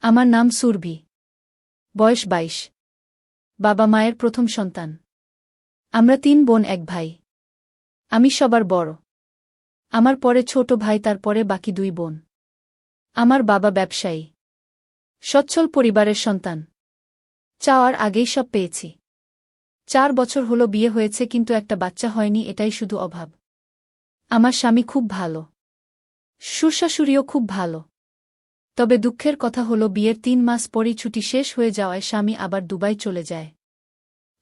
আমার নাম সুরভি। বয়স ২২। বাবা মায়ের প্রথম সন্তান। আমরা ৩ বোন ১ ভাই। আমি সবার বড়। আমার পরে ছোট ভাই, তারপরে বাকি ২ বোন। আমার বাবা ব্যবসায়ী। সচ্ছল পরিবারের সন্তান। চাওয়ার আগেই সব পেয়েছি। ৪ বছর হলো বিয়ে হয়েছে, কিন্তু একটা বাচ্চা হয়নি, এটাই শুধু অভাব। আমার স্বামী খুব ভালো। শ্বশুরশাশুড়িও খুব ভালো। তবে দুঃখের কথা হলো বিয়ের ৩ মাস পরই ছুটি শেষ হয়ে যাওয়ায় স্বামী আবার দুবাই চলে যায়।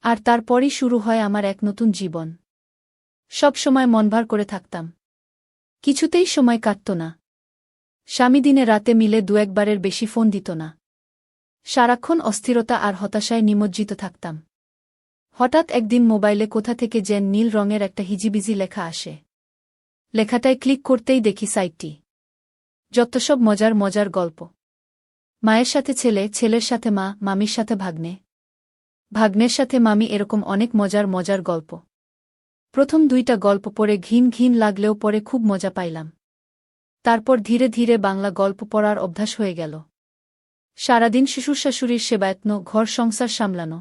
আর তারপরই শুরু হয় আমার এক নতুন জীবন। সব সময় মনভার করে থাকতাম। কিছুতেই সময় কাটত না। স্বামী দিনে রাতে মিলে ২-১ বারের বেশি ফোন দিত না। সারাক্ষণ অস্থিরতা আর হতাশায় নিমজ্জিত থাকতাম। হঠাৎ একদিন মোবাইলে কোথা থেকে যেন নীল রঙের একটা হিজিবিজি লেখা আসে। লেখাটায় ক্লিক করতেই দেখি সাইটটি। যত সব মজার মজার গল্প। মায়ের সাথে ছেলে, ছেলের সাথে মা, মামির সাথে ভাগ্নে, ভাগ্নের সাথে মামি, এরকম অনেক মজার মজার গল্প। প্রথম ২টা গল্প পড়ে ঘিন ঘিন লাগলেও পরে খুব মজা পাইলাম। তারপর ধীরে ধীরে বাংলা গল্প পড়ার অভ্যাস হয়ে গেল। সারাদিন শ্বশুরশাশুড়ির সেবায়ত্ন, ঘর সংসার সামলানো।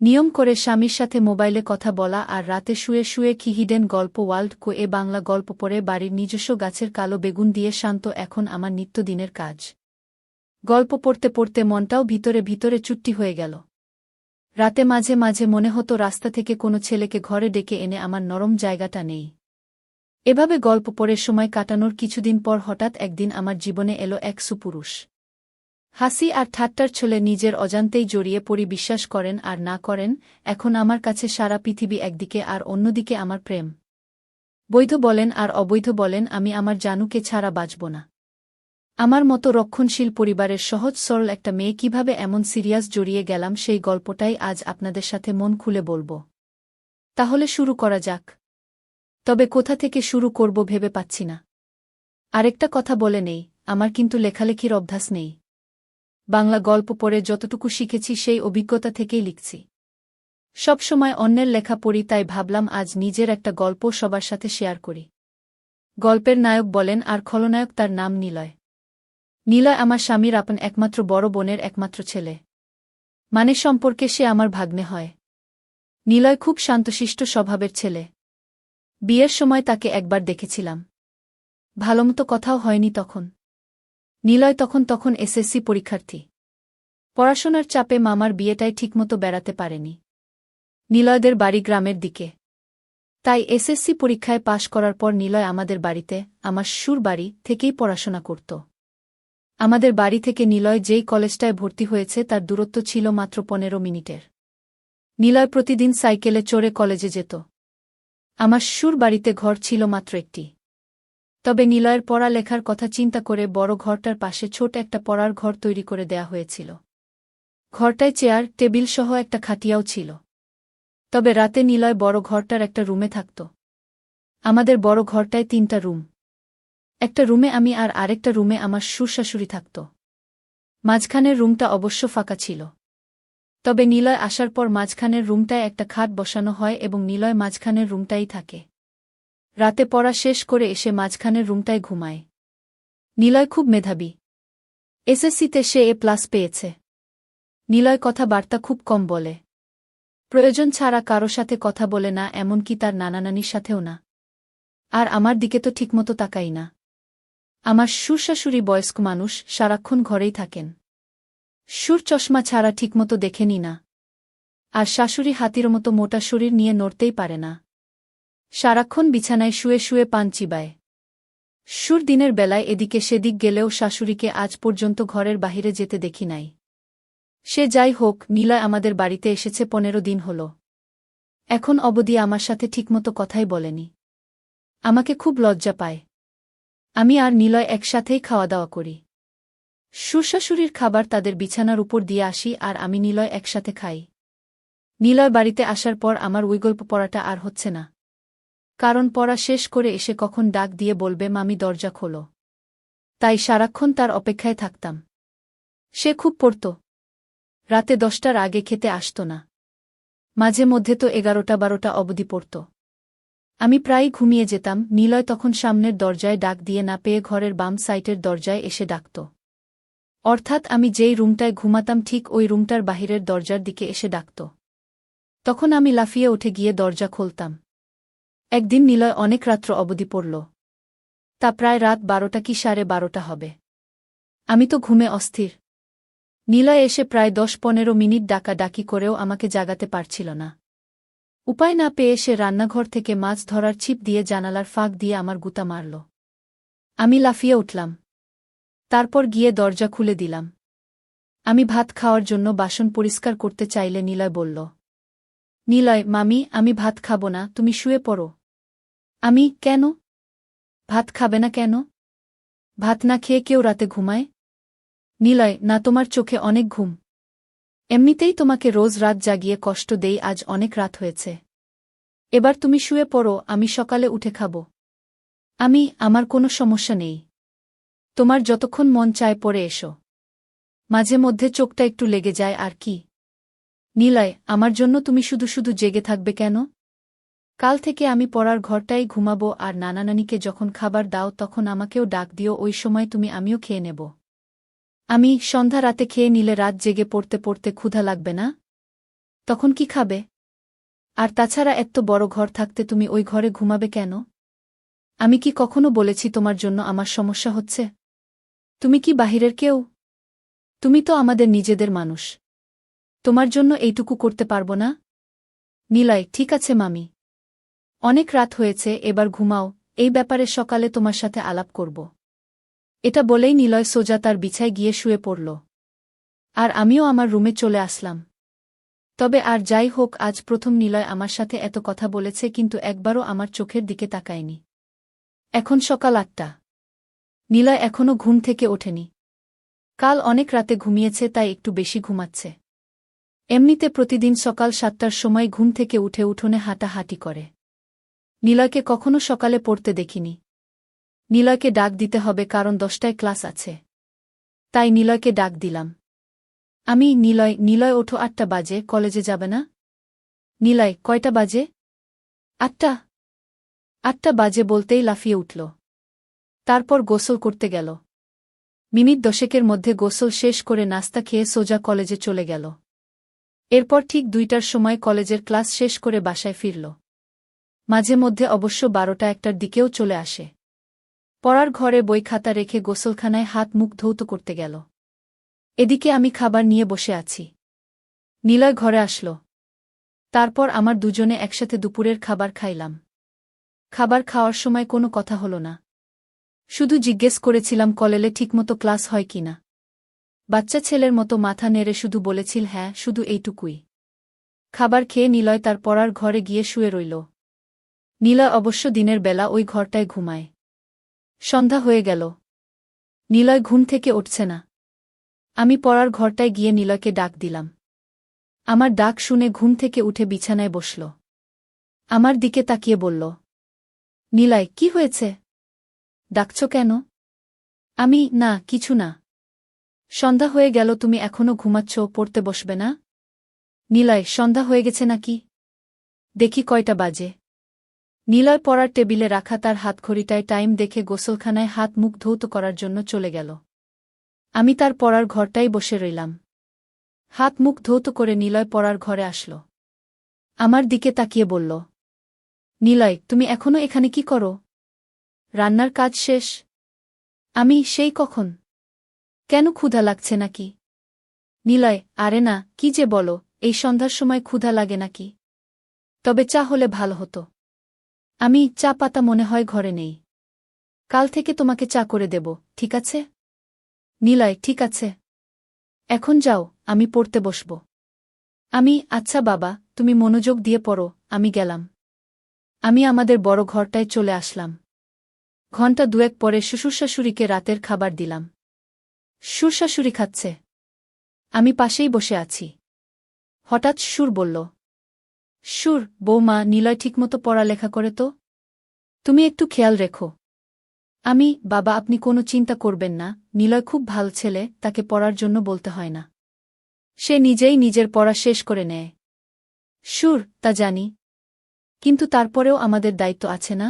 নিয়ম করে স্বামীর সাথে মোবাইলে কথা বলা, আর রাতে শুয়ে শুয়ে কি হিডেন গল্প ওয়ার্ল্ড এ বাংলা গল্প পড়ে বাড়ির নিজস্ব গাছের কালো বেগুন দিয়ে শান্ত এখন আমার নিত্যদিনের কাজ। গল্প পড়তে পড়তে মনটাও ভিতরে ভিতরে চুট্টি হয়ে গেল। রাতে মাঝে মাঝে মনে হতো রাস্তা থেকে কোনো ছেলেকে ঘরে ডেকে এনে আমার নরম জায়গাটা নেই। এভাবে গল্প পড়ে সময় কাটানোর কিছুদিন পর হঠাৎ একদিন আমার জীবনে এলো এক সুপুরুষ। হাসি আর ঠাট্টার ছলে নিজের অজান্তেই জড়িয়ে পড়ি। বিশ্বাস করেন আর না করেন, এখন আমার কাছে সারা পৃথিবী একদিকে আর অন্যদিকে আমার প্রেম। বৈধ বলেন আর অবৈধ বলেন, আমি আমার জানুকে ছাড়া বাঁচব না। আমার মতো রক্ষণশীল পরিবারের সহজ সরল একটা মেয়ে কিভাবে এমন সিরিয়াস জড়িয়ে গেলাম, সেই গল্পটাই আজ আপনাদের সাথে মন খুলে বলবো। তাহলে শুরু করা যাক। তবে কোথা থেকে শুরু করব ভেবে পাচ্ছি না। আরেকটা কথা বলে নেই, আমার কিন্তু লেখালেখির অভ্যাস নেই। বাংলা গল্প পড়ে যতটুকু শিখেছি সেই অভিজ্ঞতা থেকেই লিখছি। সব সময় অন্যের লেখা পড়ি, তাই ভাবলাম আজ নিজের একটা গল্প সবার সাথে শেয়ার করি। গল্পের নায়ক বলেন আর খলনায়ক, তার নাম নিলয়। নিলয় আমার স্বামীর আপন একমাত্র বড় বোনের একমাত্র ছেলে। মানে সম্পর্কে সে আমার ভাগ্নে হয়। নিলয় খুব শান্তশিষ্ট স্বভাবের ছেলে। বিয়ের সময় তাকে একবার দেখেছিলাম। ভালোমতো কথাও হয়নি তখন। নিলয় তখন এসএসসি পরীক্ষার্থী। পড়াশোনার চাপে মামার বিয়েটাই ঠিকমতো বেড়াতে পারেনি। নিলয়দের বাড়ি গ্রামের দিকে। তাই এসএসসি পরীক্ষায় পাশ করার পর নিলয় আমাদের বাড়িতে, আমার শ্বশুর বাড়ি থেকেই পড়াশোনা করত। আমাদের বাড়ি থেকে নিলয় যেই কলেজটায় ভর্তি হয়েছে তার দূরত্ব ছিল মাত্র ১৫ মিনিটের। নিলয় প্রতিদিন সাইকেলে চড়ে কলেজে যেত। আমার শ্বশুর বাড়িতে ঘর ছিল মাত্র একটি। তবে নিলয়ের পড়ালেখার কথা চিন্তা করে বড় ঘরটার পাশে ছোট একটা পড়ার ঘর তৈরি করে দেয়া হয়েছিল। ঘরটায় চেয়ার টেবিল সহ একটা খাটিয়াও ছিল। তবে রাতে নিলয় বড় ঘরটার একটা রুমে থাকত। আমাদের বড় ঘরটায় ৩টা রুম। একটা রুমে আমি আর আরেকটা রুমে আমার শ্বশুরশাশুড়ি থাকত। মাঝখানের রুমটা অবশ্য ফাঁকা ছিল। তবে নিলয় আসার পর মাঝখানের রুমটায় একটা খাট বসানো হয় এবং নিলয় মাঝখানের রুমটাই থাকে। রাতে পড়া শেষ করে এসে মাঝখানের রুমটায় ঘুমায়। নিলয় খুব মেধাবী। এসএসসিতে সে A+ পেয়েছে। নিলয় কথাবার্তা খুব কম বলে। প্রয়োজন ছাড়া কারো সাথে কথা বলে না, এমনকি তার নানানানির সাথেও না। আর আমার দিকে তো ঠিকমতো তাকাই না। আমার শ্বশুরশাশুড়ি বয়স্ক মানুষ, সারাক্ষণ ঘরেই থাকেন। শ্বশুর চশমা ছাড়া ঠিকমতো দেখেনি না। আর শাশুড়ি হাতির মতো মোটা শরীর নিয়ে নড়তেই পারে না। সারাক্ষণ বিছানায় শুয়ে শুয়ে পান চিবায়। শ্বশুর দিনের বেলায় এদিকে সেদিক গেলেও শাশুড়িকে আজ পর্যন্ত ঘরের বাহিরে যেতে দেখি নাই। সে যাই হোক, নিলয় আমাদের বাড়িতে এসেছে ১৫ দিন হল। এখন অবধি আমার সাথে ঠিকমতো কথাই বলেনি। আমাকে খুব লজ্জা পায়। আমি আর নিলয় একসাথেই খাওয়া দাওয়া করি। শ্বশুরশাশুড়ির খাবার তাদের বিছানার উপর দিয়ে আসি আর আমি নিলয় একসাথে খাই। নিলয় বাড়িতে আসার পর আমার ওই গল্প পড়াটা আর হচ্ছে না। কারণ পড়া শেষ করে এসে কখন ডাক দিয়ে বলবে, মামি দরজা খোলো। তাই সারাক্ষণ তার অপেক্ষায় থাকতাম। সে খুব পড়ত। রাতে 10টার আগে খেতে আসত না। মাঝে মধ্যে তো 11টা-12টা অবধি পড়ত। আমি প্রায়ই ঘুমিয়ে যেতাম। নিলয় তখন সামনের দরজায় ডাক দিয়ে না পেয়ে ঘরের বাম সাইটের দরজায় এসে ডাকত। অর্থাৎ আমি যেই রুমটায় ঘুমাতাম ঠিক ওই রুমটার বাহিরের দরজার দিকে এসে ডাকত। তখন আমি লাফিয়ে উঠে গিয়ে দরজা খুলতাম। একদিন নিলয় অনেক রাত্র অবধি পড়ল। তা প্রায় রাত 12টা কি 12:30 হবে। আমি তো ঘুমে অস্থির। নিলয় এসে প্রায় 10-15 মিনিট ডাকাডাকি করেও আমাকে জাগাতে পারছিল না। উপায় না পেয়ে সে রান্নাঘর থেকে মাছ ধরার ছিপ দিয়ে জানালার ফাঁক দিয়ে আমার গুতা মারল। আমি লাফিয়ে উঠলাম। তারপর গিয়ে দরজা খুলে দিলাম। আমি ভাত খাওয়ার জন্য বাসন পরিষ্কার করতে চাইলে নিলয় বলল, নিলয় মামি আমি ভাত খাব না, তুমি শুয়ে পড়ো। আমি, কেন? ভাত খাবে না কেন? ভাত না খেয়ে কেউ রাতে ঘুমায়? নিলয়, না, তোমার চোখে অনেক ঘুম। এমনিতেই তোমাকে রোজ রাত জাগিয়ে কষ্ট দেই, আজ অনেক রাত হয়েছে। এবার তুমি শুয়ে পড়ো, আমি সকালে উঠে খাব। আমার কোনো সমস্যা নেই। তোমার যতক্ষণ মন চায় পড়ে এসো। মাঝে মধ্যে চোখটা একটু লেগে যায় আর কি। নিলয়, আমার জন্য তুমি শুধু শুধু জেগে থাকবে কেন? কাল থেকে আমি পড়ার ঘরটাই ঘুমাবো, আর নানা নানিকে যখন খাবার দাও তখন আমাকেও ডাক দিও, ওই সময় আমিও খেয়ে নেব। সন্ধ্যা রাতে খেয়ে নিলে রাত জেগে পড়তে পড়তে ক্ষুধা লাগবে না? তখন কি খাবে? আর তাছাড়া এত বড় ঘর থাকতে তুমি ওই ঘরে ঘুমাবে কেন? আমি কি কখনো বলেছি তোমার জন্য আমার সমস্যা হচ্ছে? তুমি কি বাহিরের কেউ? তুমি তো আমাদের নিজেদের মানুষ। তোমার জন্য এইটুকু করতে পারব না? নিলয়, ঠিক আছে মামি। অনেক রাত হয়েছে, এবার ঘুমাও, এই ব্যাপারে সকালে তোমার সাথে আলাপ করব। এটা বলেই নিলয় সোজা তার বিছায় গিয়ে শুয়ে পড়ল। আর আমিও আমার রুমে চলে আসলাম। তবে আর যাই হোক, আজ প্রথম নিলয় আমার সাথে এত কথা বলেছে, কিন্তু একবারও আমার চোখের দিকে তাকায়নি। এখন সকাল 8টা। নিলয় এখনও ঘুম থেকে ওঠেনি। কাল অনেক রাতে ঘুমিয়েছে, তাই একটু বেশি ঘুমাচ্ছে। এমনিতে প্রতিদিন সকাল 7টার সময় ঘুম থেকে উঠে উঠোনে হাঁটাহাঁটি করে। নিলয়কে কখনো সকালে পড়তে দেখিনি। নিলয়কে ডাক দিতে হবে, কারণ 10টায় ক্লাস আছে। তাই নিলয়কে ডাক দিলাম। নিলয় ওঠো, 8টা বাজে, কলেজে যাবে না? নিলয়, কয়টা বাজে? 8টা। 8টা বাজে বলতেই লাফিয়ে উঠল। তারপর গোসল করতে গেল। মিনিট 10 মধ্যে গোসল শেষ করে নাস্তা খেয়ে সোজা কলেজে চলে গেল। এরপর ঠিক 2টার সময় কলেজের ক্লাস শেষ করে বাসায় ফিরল। মাঝে মধ্যে অবশ্য 12টা-1টার দিকেও চলে আসে। পড়ার ঘরে বই খাতা রেখে গোসলখানায় হাত মুখ ধৌত করতে গেল। এদিকে আমি খাবার নিয়ে বসে আছি। নিলয় ঘরে আসলো। তারপর আমার দুজনে একসাথে দুপুরের খাবার খাইলাম। খাবার খাওয়ার সময় কোনো কথা হলো না। শুধু জিজ্ঞেস করেছিলাম কলেজে ঠিকমতো ক্লাস হয় কিনা। বাচ্চা ছেলের মতো মাথা নেড়ে শুধু বলেছিল হ্যাঁ, শুধু এইটুকুই। খাবার খেয়ে নিলয় তার পড়ার ঘরে গিয়ে শুয়ে রইল। নিলয় অবশ্য দিনের বেলা ওই ঘরটায় ঘুমায়। সন্ধ্যা হয়ে গেল। নিলয় ঘুম থেকে উঠছে না। আমি পড়ার ঘরটায় গিয়ে নিলয়কে ডাক দিলাম। আমার ডাক শুনে ঘুম থেকে উঠে বিছানায় বসল। আমার দিকে তাকিয়ে বলল, নিলয়, কি হয়েছে? ডাকছ কেন? না, কিছু না। সন্ধ্যা হয়ে গেল, তুমি এখনো ঘুমাচ্ছ, পড়তে বসবে না? নিলয়, সন্ধ্যা হয়ে গেছে নাকি? দেখি কয়টা বাজে। নিলয় পড়ার টেবিলে রাখা তার হাতঘড়িটায় টাইম দেখে গোসলখানায় হাত মুখ ধৌত করার জন্য চলে গেল। আমি তার পড়ার ঘরটাই বসে রইলাম। হাত মুখ ধৌত করে নিলয় পড়ার ঘরে আসল। আমার দিকে তাকিয়ে বলল, নিলয়, তুমি এখনো এখানে কি করো? রান্নার কাজ শেষ? সেই কখন। কেন, ক্ষুধা লাগছে নাকি? নিলয়, আরে না, কি যে বলো, এই সন্ধ্যার সময় ক্ষুধা লাগে নাকি? তবে চা হলে ভালো হতো। চা পাতা মনে হয় ঘরে নেই। কাল থেকে তোমাকে চা করে দেব, ঠিক আছে? নিলয়, ঠিক আছে। এখন যাও, আমি পড়তে বসব। আচ্ছা বাবা, তুমি মনোযোগ দিয়ে পড়ো, আমি গেলাম। আমাদের বড় ঘরটায় চলে আসলাম। ঘণ্টা 2 পরে শ্বশুরশাশুড়িকে রাতের খাবার দিলাম। শ্বশুরশাশুড়ি খাচ্ছে। আমি পাশেই বসে আছি। হঠাৎ শ্বশুর বলল, বৌমা, নিলয় ঠিকমতো পড়ালেখা করে তো? তুমি একটু খেয়াল রেখো। বাবা, আপনি কোনো চিন্তা করবেন না, নিলয় খুব ভালো ছেলে, তাকে পড়ার জন্য বলতে হয় না। সে নিজেই নিজের পড়া শেষ করে নেয়। তা জানি, কিন্তু তারপরেও আমাদের দায়িত্ব আছে না?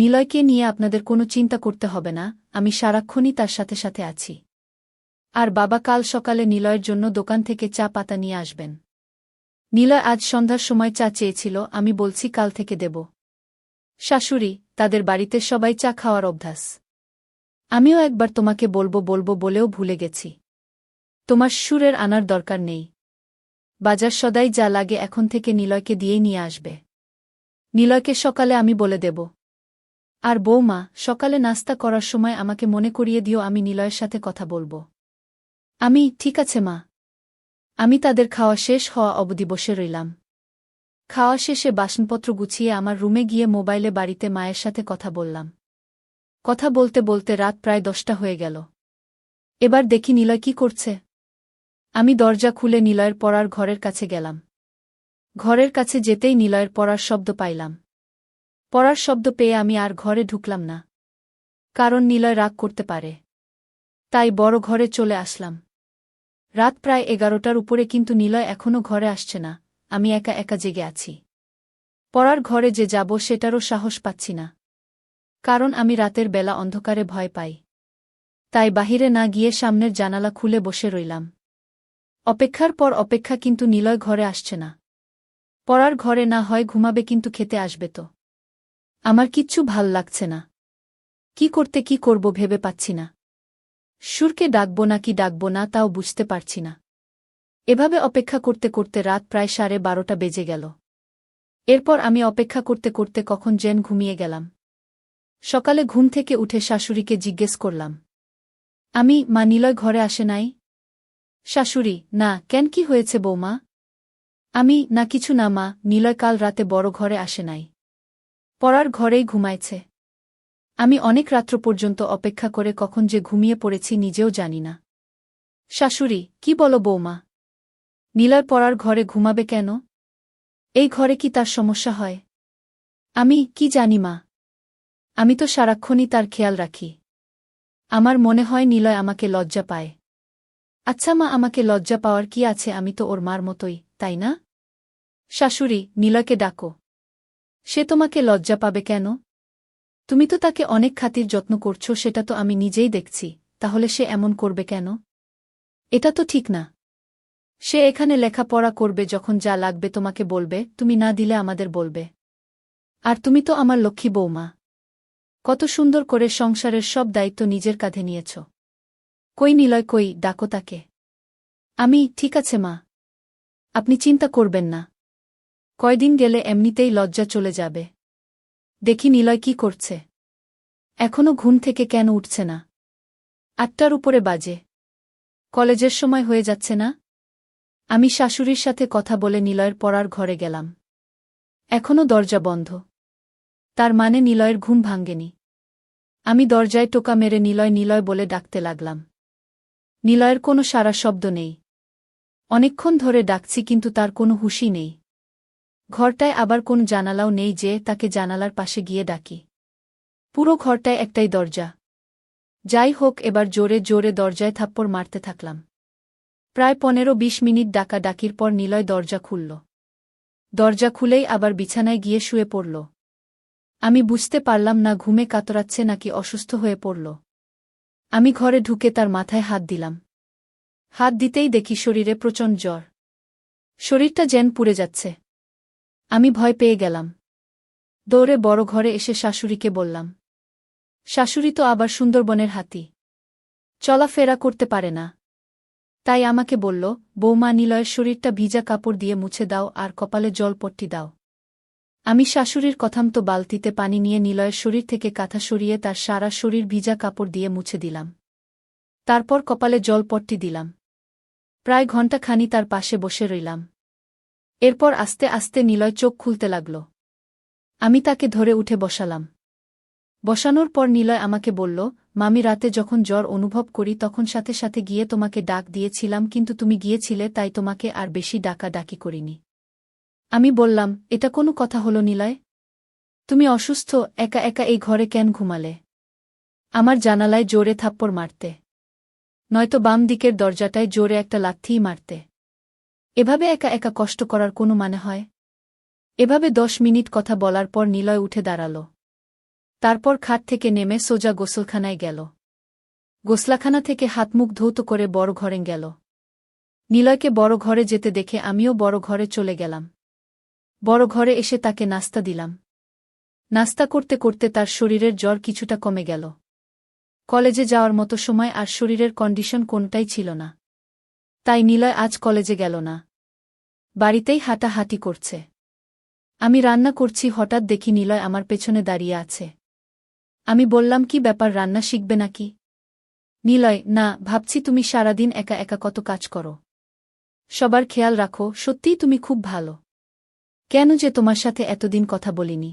নিলয়কে নিয়ে আপনাদের কোনো চিন্তা করতে হবে না, আমি সারাক্ষণই তার সাথে সাথে আছি। আর বাবা কাল সকালে নিলয়ের জন্য দোকান থেকে চা পাতা নিয়ে আসবেন। নিলয় আজ সন্ধ্যার সময় চা চেয়েছিল, আমি বলছি কাল থেকে দেব। শাশুড়ি, তাদের বাড়িতে সবাই চা খাওয়ার অভ্যাস। আমিও একবার তোমাকে বলবো বলবো বলেও ভুলে গেছি। তোমার সুরের আনার দরকার নেই। বাজার সদাই যা লাগে এখন থেকে নিলয়কে দিয়েই নিয়ে আসবে। নিলয়কে সকালে আমি বলে দেব। আর বৌমা, সকালে নাস্তা করার সময় আমাকে মনে করিয়ে দিও, আমি নিলয়ের সাথে কথা বলবো। ঠিক আছে মা। আমি তাদের খাওয়া শেষ হওয়া অবধি বসে রইলাম। খাওয়া শেষে বাসনপত্র গুছিয়ে আমার রুমে গিয়ে মোবাইলে বাড়িতে মায়ের সাথে কথা বললাম। কথা বলতে বলতে রাত প্রায় 10টা হয়ে গেল। এবার দেখি নিলয় কি করছে। আমি দরজা খুলে নিলয়ের পড়ার ঘরের কাছে গেলাম। ঘরের কাছে যেতেই নিলয়ের পড়ার শব্দ পাইলাম। পড়ার শব্দ পেয়ে আমি আর ঘরে ঢুকলাম না, কারণ নিলয় রাগ করতে পারে। তাই বড় ঘরে চলে আসলাম। রাত প্রায় 11টার উপরে, কিন্তু নিলয় এখনও ঘরে আসছে না। আমি একা একা জেগে আছি। পড়ার ঘরে যে যাব সেটারও সাহস পাচ্ছি না, কারণ আমি রাতের বেলা অন্ধকারে ভয় পাই। তাই বাহিরে না গিয়ে সামনের জানালা খুলে বসে রইলাম। অপেক্ষার পর অপেক্ষা, কিন্তু নিলয় ঘরে আসছে না। পড়ার ঘরে না হয় ঘুমাবে, কিন্তু খেতে আসবে তো? আমার কিচ্ছু ভাল লাগছে না। কি করব ভেবে পাচ্ছি না। সুরকে ডাকব নাকি ডাকব না তাও বুঝতে পারছি না। এভাবে অপেক্ষা করতে করতে রাত প্রায় 12:30 বেজে গেল। এরপর আমি অপেক্ষা করতে করতে কখন যেন ঘুমিয়ে গেলাম। সকালে ঘুম থেকে উঠে শাশুড়িকে জিজ্ঞেস করলাম, মা নিলয় ঘরে আসে নাই? শাশুড়ি, না, কেন, কি হয়েছে বৌমা? না, কিছু না মা, নিলয় কাল রাতে বড় ঘরে আসে নাই। পড়ার ঘরেই ঘুমাইছে। আমি অনেক রাত্র পর্যন্ত অপেক্ষা করে কখন যে ঘুমিয়ে পড়েছি নিজেও জানি না। শাশুড়ি, কি বলো বৌমা? নিলয় পড়ার ঘরে ঘুমাবে কেন? এই ঘরে কি তার সমস্যা হয়? কি জানি মা। আমি তো সারাক্ষণই তার খেয়াল রাখি। আমার মনে হয় নিলয় আমাকে লজ্জা পায়। আচ্ছা মা, আমাকে লজ্জা পাওয়ার কি আছে? আমি তো ওর মার মতোই, তাই না? শাশুড়ি, নিলয়কে ডাকো। সে তোমাকে লজ্জা পাবে কেন? তুমি তো তাকে অনেক খাতির যত্ন করছো, সেটা তো আমি নিজেই দেখছি। তাহলে সে এমন করবে কেন? এটা তো ঠিক না। সে এখানে লেখাপড়া করবে, যখন যা লাগবে তোমাকে বলবে, তুমি না দিলে আমাদের বলবে। আর তুমি তো আমার লক্ষ্মী বৌমা। কত সুন্দর করে সংসারের সব দায়িত্ব নিজের কাঁধে নিয়েছ। কই নিলয়, কই, ডাকো তাকে। ঠিক আছে মা। আপনি চিন্তা করবেন না। কয়দিন গেলে এমনিতেই লজ্জা চলে যাবে। দেখি নিলয় কি করছে। এখনো ঘুম থেকে কেন উঠছে না? 8টার উপরে বাজে। কলেজের সময় হয়ে যাচ্ছে না? আমি শাশুড়ির সাথে কথা বলে নিলয়ের পড়ার ঘরে গেলাম। এখনো দরজা বন্ধ। তার মানে নিলয়ের ঘুম ভাঙ্গেনি। আমি দরজায় টোকা মেরে নিলয় নিলয় বলে ডাকতে লাগলাম। নিলয়ের কোনো সাড়া শব্দ নেই। অনেকক্ষণ ধরে ডাকছি, কিন্তু তার কোনো হুঁশই নেই। ঘরটায় আবার কোন জানালাও নেই যে তাকে জানালার পাশে গিয়ে ডাকি। পুরো ঘরটায় একটাই দরজা। যাই হোক, এবার জোরে জোরে দরজায় থাপ্পড় মারতে থাকলাম। প্রায় 15-20 মিনিট ডাকাডাকির পর নিলয় দরজা খুলল। দরজা খুলেই আবার বিছানায় গিয়ে শুয়ে পড়ল। আমি বুঝতে পারলাম না ঘুমে কাতরাচ্ছে নাকি অসুস্থ হয়ে পড়ল। আমি ঘরে ঢুকে তার মাথায় হাত দিলাম। হাত দিতেই দেখি শরীরে প্রচণ্ড জ্বর। শরীরটা যেন পুড়ে যাচ্ছে। আমি ভয় পেয়ে গেলাম। দৌড়ে বড় ঘরে এসে শাশুড়িকে বললাম। শাশুড়ি তো আবার সুন্দরবনের হাতি, চলাফেরা করতে পারে না। তাই আমাকে বলল, বৌমা, নিলয়ের শরীরটা ভিজা কাপড় দিয়ে মুছে দাও আর কপালে জলপট্টি দাও। আমি শাশুড়ির কথামতো বালতিতে পানি নিয়ে নিলয়ের শরীর থেকে কাঁথা সরিয়ে তার সারা শরীর ভিজা কাপড় দিয়ে মুছে দিলাম। তারপর কপালে জলপট্টি দিলাম। প্রায় ঘণ্টাখানি তার পাশে বসে রইলাম। এরপর আস্তে আস্তে নিলয় চোখ খুলতে লাগল। আমি তাকে ধরে উঠে বসালাম। বসানোর পর নিলয় আমাকে বলল, মামি, রাতে যখন জ্বর অনুভব করি তখন সাথে সাথে গিয়ে তোমাকে ডাক দিয়েছিলাম, কিন্তু তুমি গিয়েছিলে, তাই তোমাকে আর বেশি ডাকাডাকি করিনি। আমি বললাম, এটা কোনো কথা হলো নিলয়? তুমি অসুস্থ, একা একা এই ঘরে কেন ঘুমালে? আমার জানালায় জোরে থাপ্পড় মারতে, নয়তো বাম দিকের দরজাটায় জোরে একটা লাথিই মারতে। এভাবে একা একা কষ্ট করার কোনো মানে হয়? এভাবে 10 মিনিট কথা বলার পর নিলয় উঠে দাঁড়াল। তারপর খাট থেকে নেমে সোজা গোসলখানায় গেল। গোসলাখানা থেকে হাতমুখ ধৌত করে বড় ঘরে গেল। নিলয়কে বড় ঘরে যেতে দেখে আমিও বড় ঘরে চলে গেলাম। বড় ঘরে এসে তাকে নাস্তা দিলাম। নাস্তা করতে করতে তার শরীরের জ্বর কিছুটা কমে গেল। কলেজে যাওয়ার মতো সময় আর শরীরের কন্ডিশন কোনটাই ছিল না। তাই নিলয় আজ কলেজে গেল না। বাড়িতেই হাঁটাহাঁটি করছে। আমি রান্না করছি, হঠাৎ দেখি নিলয় আমার পেছনে দাঁড়িয়ে আছে। আমি বললাম, কি ব্যাপার, রান্না শিখবে নাকি? নিলয়, না, ভাবছি তুমি সারাদিন একা একা কত কাজ করো, সবার খেয়াল রাখো, সত্যিই তুমি খুব ভালো। কেন যে তোমার সাথে এতদিন কথা বলিনি?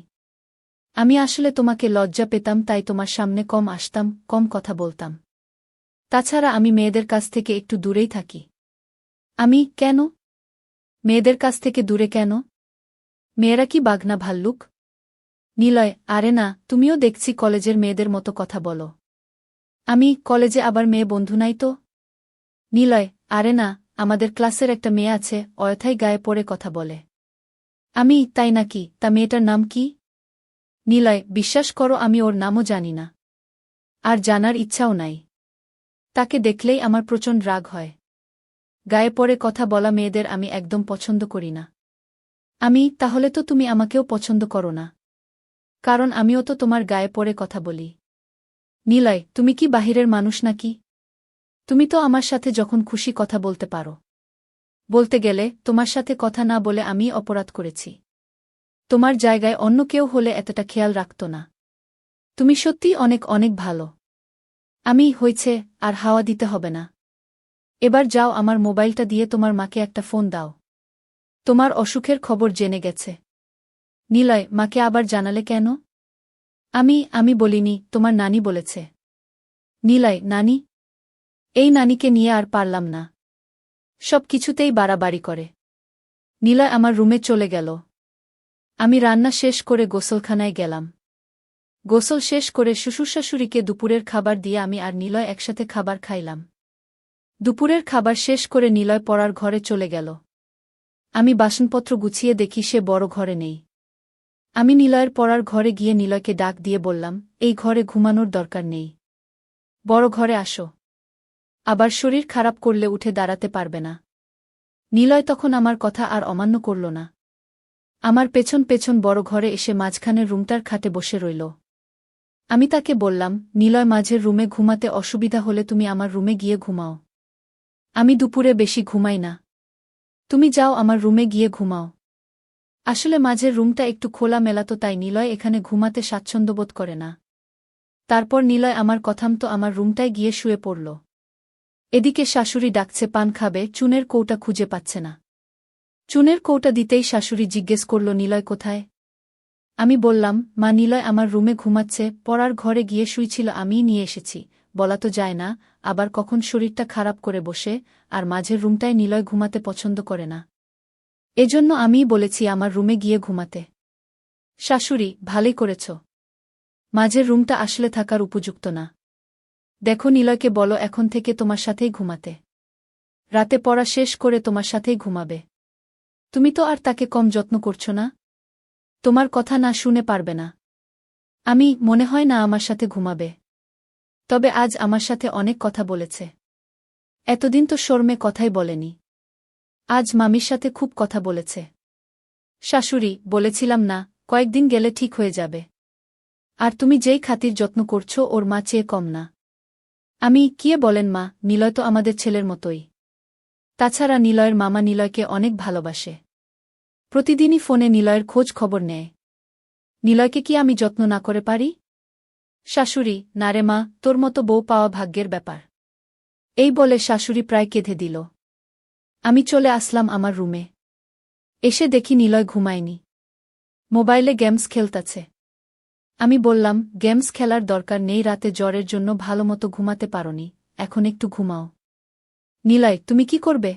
আমি আসলে তোমাকে লজ্জা পেতাম, তাই তোমার সামনে কম আসতাম, কম কথা বলতাম। তাছাড়া আমি মেয়েদের কাছ থেকে একটু দূরেই থাকি। আমি কেন? মেয়েদের কাছ থেকে দূরে কেন? মেয়েরা কি বাঘনা ভাল্লুক? নিলয়, আরে না, তুমিও দেখছি কলেজের মেয়েদের মতো কথা বলো। আমি কলেজে আবার মেয়ে বন্ধু নাই তো? নিলয়, আরে না, আমাদের ক্লাসের একটা মেয়ে আছে, অয়থায় গায়ে পড়ে কথা বলে। আমি, তাই নাকি? তা মেয়েটার নাম কি? নিলয়, বিশ্বাস করো আমি ওর নামও জানি না, আর জানার ইচ্ছাও নাই। তাকে দেখলেই আমার প্রচণ্ড রাগ হয়। গায়ে পড়ে কথা বলা মেয়েদের আমি একদম পছন্দ করি না। আমি, তাহলে তো তুমি আমাকেও পছন্দ করো না, কারণ আমিও তো তোমার গায়ে পড়ে কথা বলি। নিলয়, তুমি কি বাহিরের মানুষ নাকি? তুমি তো আমার সাথে যখন খুশি কথা বলতে পারো। বলতে গেলে, তোমার সাথে কথা না বলে আমি অপরাধ করেছি। তোমার জায়গায় অন্য কেউ হলে এতটা খেয়াল রাখত না। তুমি সত্যিই অনেক অনেক ভালো। আমি, হয়েছে, আর হাওয়া দিতে হবে না। এবার যাও, আমার মোবাইলটা দিয়ে তোমার মাকে একটা ফোন দাও। তোমার অসুখের খবর জেনে গেছে। নিলয়, মাকে আবার জানালে কেন? আমি বলিনি, তোমার নানি বলেছে। নিলয়, নানি? এই নানিকে নিয়ে আর পারলাম না। সব কিছুতেই বাড়াবাড়ি করে। নিলয় আমার রুমে চলে গেল। আমি রান্না শেষ করে গোসলখানায় গেলাম। গোসল শেষ করে শ্বশুরশাশুড়িকে দুপুরের খাবার দিয়ে আমি আর নিলয় একসাথে খাবার খাইলাম। দুপুরের খাবার শেষ করে নিলয় পড়ার ঘরে চলে গেল। আমি বাসনপত্র গুছিয়ে দেখি সে বড় ঘরে নেই। আমি নিলয়ের পড়ার ঘরে গিয়ে নিলয়কে ডাক দিয়ে বললাম, এই ঘরে ঘুমানোর দরকার নেই, বড় ঘরে আসো। আবার শরীর খারাপ করলে উঠে দাঁড়াতে পারবে না। নিলয় তখন আমার কথা আর অমান্য করল না। আমার পেছন পেছন বড় ঘরে এসে মাঝখানের রুমটার খাটে বসে রইল। আমি তাকে বললাম, নিলয়, মাঝের রুমে ঘুমাতে অসুবিধা হলে তুমি আমার রুমে গিয়ে ঘুমাও। আমি দুপুরে বেশি ঘুমাই না। তুমি যাও, আমার রুমে গিয়ে ঘুমাও। আসলে মাঝের রুমটা একটু খোলা মেলা তো, তাই নিলয় এখানে ঘুমাতে স্বাচ্ছন্দ্যবোধ করে না। তারপর নিলয় আমার কথামতো আমার রুমটায় গিয়ে শুয়ে পড়ল। এদিকে শাশুড়ি ডাকছে, পান খাবে, চুনের কৌটা খুঁজে পাচ্ছে না। চুনের কৌটা দিতেই শাশুড়ি জিজ্ঞেস করল, নিলয় কোথায়? আমি বললাম, মা, নিলয় আমার রুমে ঘুমাচ্ছে, পড়ার ঘরে গিয়ে শুইছিল, আমিই নিয়ে এসেছি। বলা তো যায় না, আবার কখন শরীরটা খারাপ করে বসে, আর মাঝের রুমটায় নিলয় ঘুমাতে পছন্দ করে না। এজন্য আমিই বলেছি আমার রুমে গিয়ে ঘুমাতে। শাশুড়ি, ভালোই করেছ। মাঝের রুমটা আসলে থাকার উপযুক্ত না। দেখো, নিলয়কে বলো এখন থেকে তোমার সাথেই ঘুমাতে। রাতে পড়া শেষ করে তোমার সাথেই ঘুমাবে। তুমি তো আর তাকে কম যত্ন করছো না। তোমার কথা না শুনে পারবে না। আমি, মনে হয় না আমার সাথে ঘুমাবে। তবে আজ আমার সাথে অনেক কথা বলেছে। এতদিন তো শর্মে কথাই বলেনি। আজ মামির সাথে খুব কথা বলেছে। শাশুড়ি, বলেছিলাম না, কয়েকদিন গেলে ঠিক হয়ে যাবে। আর তুমি যেই খাতির যত্ন করছো, ওর মা চেয়ে কম না। আমি, কি বলেন মা, নিলয় তো আমাদের ছেলের মতোই। তাছাড়া নিলয়ের মামা নিলয়কে অনেক ভালোবাসে। প্রতিদিনই ফোনে নিলয়ের খোঁজ খবর নেয়। নিলয়কে কি আমি যত্ন না করে পারি? শাশুড়ি, না রে মা, তোর মতো বউ পাওয়া ভাগ্যের ব্যাপার। এই বলে শাশুড়ি প্রায় কেঁদে দিল। আমি চলে আসলাম আমার রুমে। এসে দেখি নিলয় ঘুমায়নি, মোবাইলে গেমস খেলতাছে। আমি বললাম, গেমস খেলার দরকার নেই, রাতে জ্বরের জন্য ভালোমতো ঘুমাতে পারোনি, এখন একটু ঘুমাও। নিলয়, তুমি কি করবে?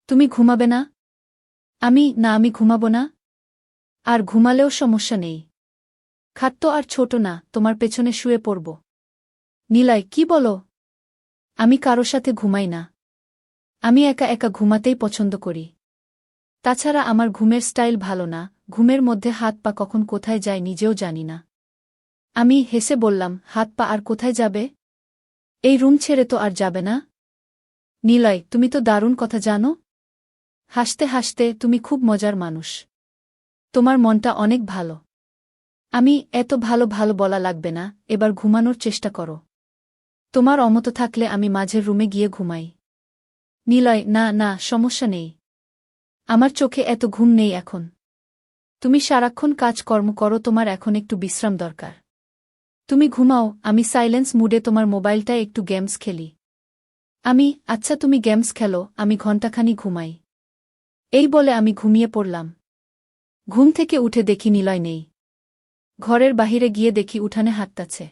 তুমি ঘুমাবে না? আমি, না, আমি ঘুমাবো না। আর ঘুমালেও সমস্যা নেই। খাট তো আর ছোট না, তোমার পেছনে শুয়ে পড়ব। নিলয়, কি বলো? আমি কারো সাথে ঘুমাই না। আমি একা একা ঘুমাতেই পছন্দ করি। তাছাড়া আমার ঘুমের স্টাইল ভালো না, ঘুমের মধ্যে হাত পা কখন কোথায় যায় নিজেও জানি না। আমি হেসে বললাম, হাত পা আর কোথায় যাবে? এই রুম ছেড়ে তো আর যাবে না? নিলয়, তুমি তো দারুণ কথা জানো। হাসতে হাসতে, তুমি খুব মজার মানুষ। তোমার মনটা অনেক ভালো। আমি এত ভালো ভালো বলা লাগবে না, এবার ঘুমানোর চেষ্টা করো। তোমার অমত থাকলে আমি মাঝের রুমে গিয়ে ঘুমাই। নিলয়, না না, সমস্যা নেই। আমার চোখে এত ঘুম নেই এখন। তুমি সারাক্ষণ কাজকর্ম করো, তোমার এখন একটু বিশ্রাম দরকার। তুমি ঘুমাও, আমি সাইলেন্স মুডে তোমার মোবাইলটায় একটু গেমস খেলি। আচ্ছা তুমি গেমস খেলো, আমি ঘণ্টাখানি ঘুমাই। এই বলে আমি ঘুমিয়ে পড়লাম। ঘুম থেকে উঠে দেখি নিলয় নেই। ঘরের বাহিরে গিয়ে দেখি উঠানে হাঁটতাছে।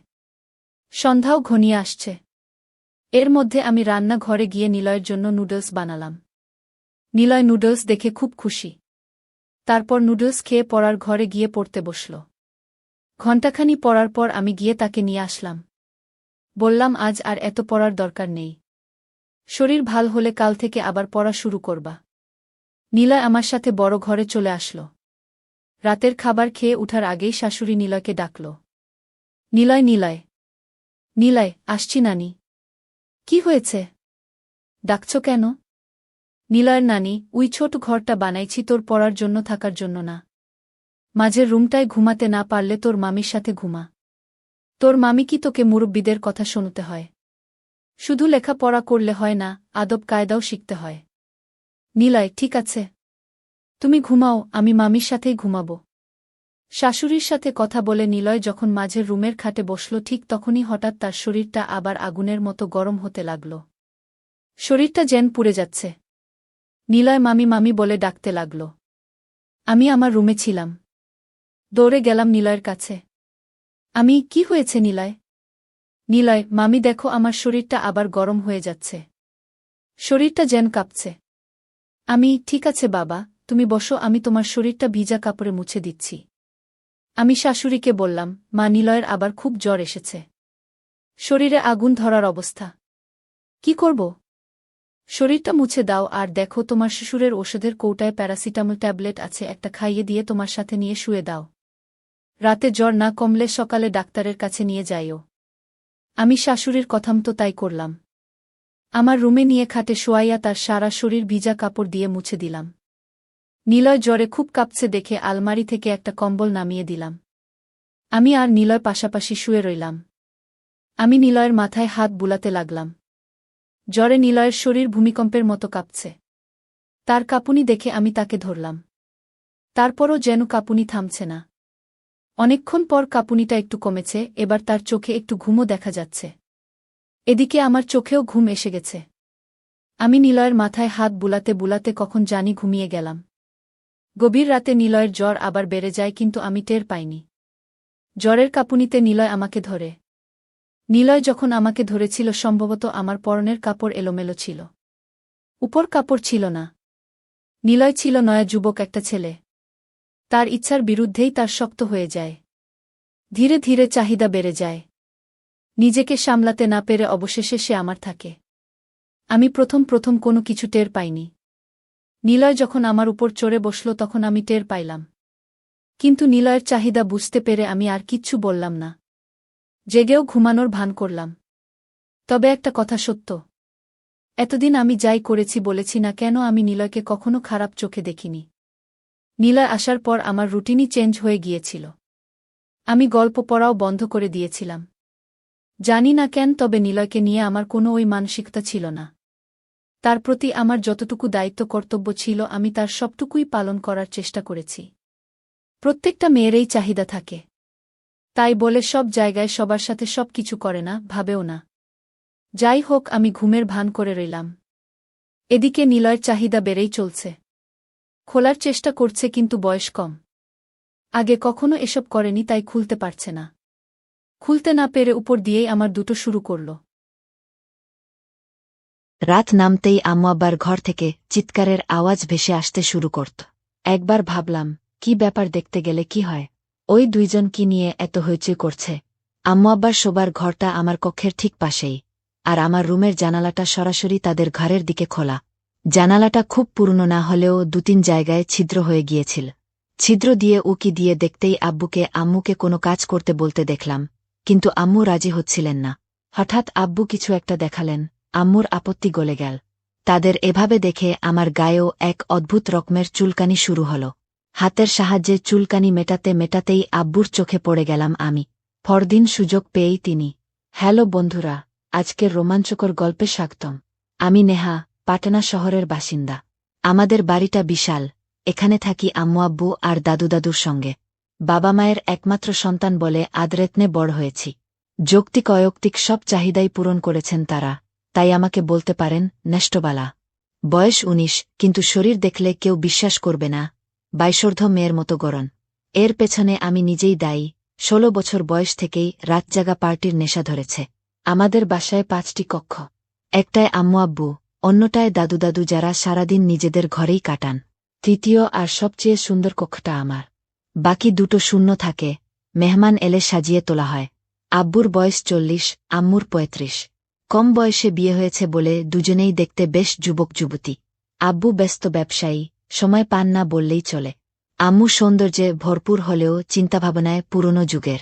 সন্ধ্যাও ঘনিয়ে আসছে। এর মধ্যে আমি রান্না ঘরে গিয়ে নিলয়ের জন্য নুডলস বানালাম। নিলয় নুডলস দেখে খুব খুশি। তারপর নুডলস খেয়ে পড়ার ঘরে গিয়ে পড়তে বসল। ঘণ্টাখানি পড়ার পর আমি গিয়ে তাকে নিয়ে আসলাম। বললাম, আজ আর এত পড়ার দরকার নেই। শরীর ভাল হলে কাল থেকে আবার পড়া শুরু করবা। নিলয় আমার সাথে বড় ঘরে চলে আসল। রাতের খাবার খেয়ে উঠার আগেই শাশুড়ি নিলয়কে ডাকল। নিলয়, নিলয়। নিলয়, আসছি নানি। কি হয়েছে? ডাকছ কেন? নিলয়ের নানি, ওই ছোট ঘরটা বানাইছি তোর পড়ার জন্য, থাকার জন্য না। মাঝের রুমটায় ঘুমাতে না পারলে তোর মামির সাথে ঘুমা। তোর মামি কি তোকে মুরব্বিদের কথা শুনতে হয়? শুধু লেখাপড়া করলে হয় না, আদব কায়দাও শিখতে হয়। নিলয়, ঠিক আছে। তুমি ঘুমাও, আমি মামির সাথেই ঘুমাবো। শাশুড়ির সাথে কথা বলে নিলয় যখন মাঝের রুমের খাটে বসল, ঠিক তখনই হঠাৎ তার শরীরটা আবার আগুনের মতো গরম হতে লাগল। শরীরটা যেন পুড়ে যাচ্ছে। নিলয় মামি মামি বলে ডাকতে লাগল। আমি আমার রুমে ছিলাম। দৌড়ে গেলাম নিলয়ের কাছে। কি হয়েছে নিলয়? নিলয়, মামি দেখো, আমার শরীরটা আবার গরম হয়ে যাচ্ছে। শরীরটা যেন কাঁপছে। ঠিক আছে বাবা, তুমি বসো, আমি তোমার শরীরটা ভিজা কাপড়ে মুছে দিচ্ছি। আমি শাশুড়িকে বললাম, মা, নিলয়ের আবার খুব জ্বর এসেছে। শরীরে আগুন ধরার অবস্থা। কি করব? শরীরটা মুছে দাও, আর দেখো তোমার শ্বশুরের ওষুধের কৌটায় প্যারাসিটামল ট্যাবলেট আছে, একটা খাইয়ে দিয়ে তোমার সাথে নিয়ে শুয়ে দাও। রাতে জ্বর না কমলে সকালে ডাক্তারের কাছে নিয়ে যাইও। আমি শাশুড়ির কথামতো তাই করলাম। আমার রুমে নিয়ে খাটে শোয়াইয়া তার সারা শরীর ভিজা কাপড় দিয়ে মুছে দিলাম। নিলয় জ্বরে খুব কাঁপছে দেখে আলমারি থেকে একটা কম্বল নামিয়ে দিলাম। আমি আর নিলয় পাশাপাশি শুয়ে রইলাম। আমি নিলয়ের মাথায় হাত বুলাতে লাগলাম। জ্বরে নিলয়ের শরীর ভূমিকম্পের মতো কাঁপছে। তার কাঁপুনি দেখে আমি তাকে ধরলাম। তারপরও যেন কাঁপুনি থামছে না। অনেকক্ষণ পর কাঁপুনিটা একটু কমেছে, এবার তার চোখে একটু ঘুমও দেখা যাচ্ছে। এদিকে আমার চোখেও ঘুম এসে গেছে। আমি নিলয়ের মাথায় হাত বুলাতে বুলাতে কখন জানি ঘুমিয়ে গেলাম। গভীর রাতে নিলয়ের জ্বর আবার বেড়ে যায়, কিন্তু আমি টের পাইনি। জ্বরের কাঁপুনিতে নিলয় আমাকে ধরে। নিলয় যখন আমাকে ধরেছিল, সম্ভবত আমার পরনের কাপড় এলোমেলো ছিল। উপর কাপড় ছিল না। নিলয় ছিল নয়া যুবক একটা ছেলে। তার ইচ্ছার বিরুদ্ধেই তার শক্ত হয়ে যায়। ধীরে ধীরে চাহিদা বেড়ে যায়। নিজেকে সামলাতে না পেরে অবশেষে সে আমার থাকে। আমি প্রথম প্রথম কোনো কিছু টের পাইনি। নিলয় যখন আমার উপর চড়ে বসল তখন আমি টের পাইলাম। কিন্তু নিলয়ের চাহিদা বুঝতে পেরে আমি আর কিচ্ছু বললাম না। জেগেও ঘুমানোর ভান করলাম। তবে একটা কথা সত্য, এতদিন আমি যাই করেছি বলেছি না কেন, আমি নিলয়কে কখনো খারাপ চোখে দেখিনি। নিলয় আসার পর আমার রুটিনই চেঞ্জ হয়ে গিয়েছিল। আমি গল্প পড়াও বন্ধ করে দিয়েছিলাম। জানি না কেন, তবে নিলয়কে নিয়ে আমার কোনো ওই মানসিকতা ছিল না। তার প্রতি আমার যতটুকু দায়িত্ব কর্তব্য ছিল আমি তার সবটুকুই পালন করার চেষ্টা করেছি। প্রত্যেকটা মেয়েরই চাহিদা থাকে, তাই বলে সব জায়গায় সবার সাথে সব কিছু করে না, ভাবেও না। যাই হোক, আমি ঘুমের ভান করে রইলাম। এদিকে নিলয়ের চাহিদা বেড়েই চলছে। খোলার চেষ্টা করছে, কিন্তু বয়স কম। আগে কখনো এসব করেনি, তাই খুলতে পারছে না। খুলতে না পেরে উপর দিয়েই আমার দুটো শুরু করল। রাত নামতেই আম্মু আব্বার ঘর থেকে চিৎকারের আওয়াজ ভেসে আসতে শুরু করত। একবার ভাবলাম, কি ব্যাপার, দেখতে গেলে কি হয়, ওই দুইজন কি নিয়ে এত হইচই করছে। আম্মু আব্বার শোবার ঘরটা আমার কক্ষের ঠিক পাশেই, আর আমার রুমের জানালাটা সরাসরি তাদের ঘরের দিকে খোলা। জানালাটা খুব পুরনো না হলেও ২-৩ জায়গায় ছিদ্র হয়ে গিয়েছিল। ছিদ্র দিয়ে উকি দিয়ে দেখতেই আব্বুকে আম্মুকে কোনো কাজ করতে বলতে দেখলাম, কিন্তু আম্মু রাজি হচ্ছিলেন না। হঠাৎ আব্বু কিছু একটা দেখালেন, আম্মুর আপত্তি গলে গেল। তাদের এভাবে দেখে আমার গায়েও এক অদ্ভুত রকমের চুলকানি শুরু হল। হাতের সাহায্যে চুলকানি মেটাতে মেটাতেই আব্বুর চোখে পড়ে গেলাম আমি। পরদিন সুযোগ পেয়েই তিনি, হ্যালো বন্ধুরা, আজকের রোমাঞ্চকর গল্পে স্বাগতম। আমি নেহা, পাটনা শহরের বাসিন্দা। আমাদের বাড়িটা বিশাল, এখানে থাকি আম্মু আব্বু আর দাদু দাদুর সঙ্গে। বাবা মায়ের একমাত্র সন্তান বলে আদরেতনে বড় হয়েছি। যৌক্তিক অযৌক্তিক সব চাহিদাই পূরণ করেছেন তারা, তাই আমাকে বলতে পারেন নেষ্টবালা। বয়স ১৯, কিন্তু শরীর দেখলে কেউ বিশ্বাস করবে না, বাইশোর্ধ্ব মেয়ের মতো গড়ন। এর পেছনে আমি নিজেই দায়ী। ১৬ বছর বয়স থেকেই রাতজাগা পার্টির নেশা ধরেছে। আমাদের বাসায় ৫টি কক্ষ। একটায় আম্মু আব্বু, অন্যটায় দাদু দাদু যারা সারাদিন নিজেদের ঘরেই কাটান। তৃতীয় আর সবচেয়ে সুন্দর কক্ষটা আমার। বাকি দুটো শূন্য থাকে, মেহমান এলে সাজিয়ে তোলা হয়। আব্বুর বয়স ৪০, আম্মুর ৩৫। কম বয়সে বিয়ে হয়েছে বলে দুজনেই দেখতে বেশ যুবক যুবতী। আব্বু ব্যস্ত ব্যবসায়ী, সময় পান না বললেই চলে। আম্মু সৌন্দর্যে ভরপুর হলেও চিন্তাভাবনায় পুরনো যুগের।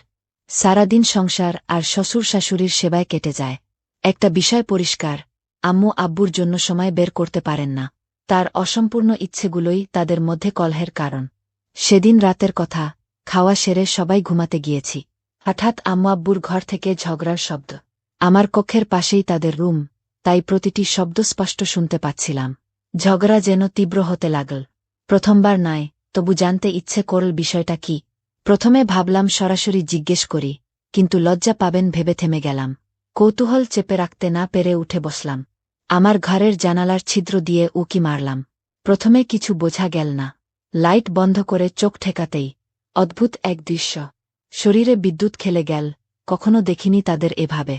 সারাদিন সংসার আর শ্বশুর শাশুড়ির সেবায় কেটে যায়। একটা বিষয় পরিষ্কার, আম্মু আব্বুর জন্য সময় বের করতে পারেন না। তার অসম্পূর্ণ ইচ্ছেগুলোই তাদের মধ্যে কলহের কারণ। সেদিন রাতের কথা, খাওয়া সেরে সবাই ঘুমাতে গিয়েছি। হঠাৎ আম্মু আব্বুর ঘর থেকে ঝগড়ার শব্দ। আমার কক্ষের পাশেই তাদের রুম, তাই প্রতিটি শব্দ স্পষ্ট শুনতে পাচ্ছিলাম। ঝগড়া যেন তীব্র হতে লাগল। প্রথমবার নয়, তবু জানতে ইচ্ছে করল বিষয়টা কি। প্রথমে ভাবলাম সরাসরি জিজ্ঞেস করি, কিন্তু লজ্জা পাবেন ভেবে থেমে গেলাম। কৌতূহল চেপে রাখতে না পেরে উঠে বসলাম। আমার ঘরের জানালার ছিদ্র দিয়ে উকি মারলাম। প্রথমে কিছু বোঝা গেল না। লাইট বন্ধ করে চোখ ঠেকাতেই অদ্ভুত এক দৃশ্য। শরীরে বিদ্যুৎ খেলে গেল, কখনো দেখিনি তাদের এভাবে।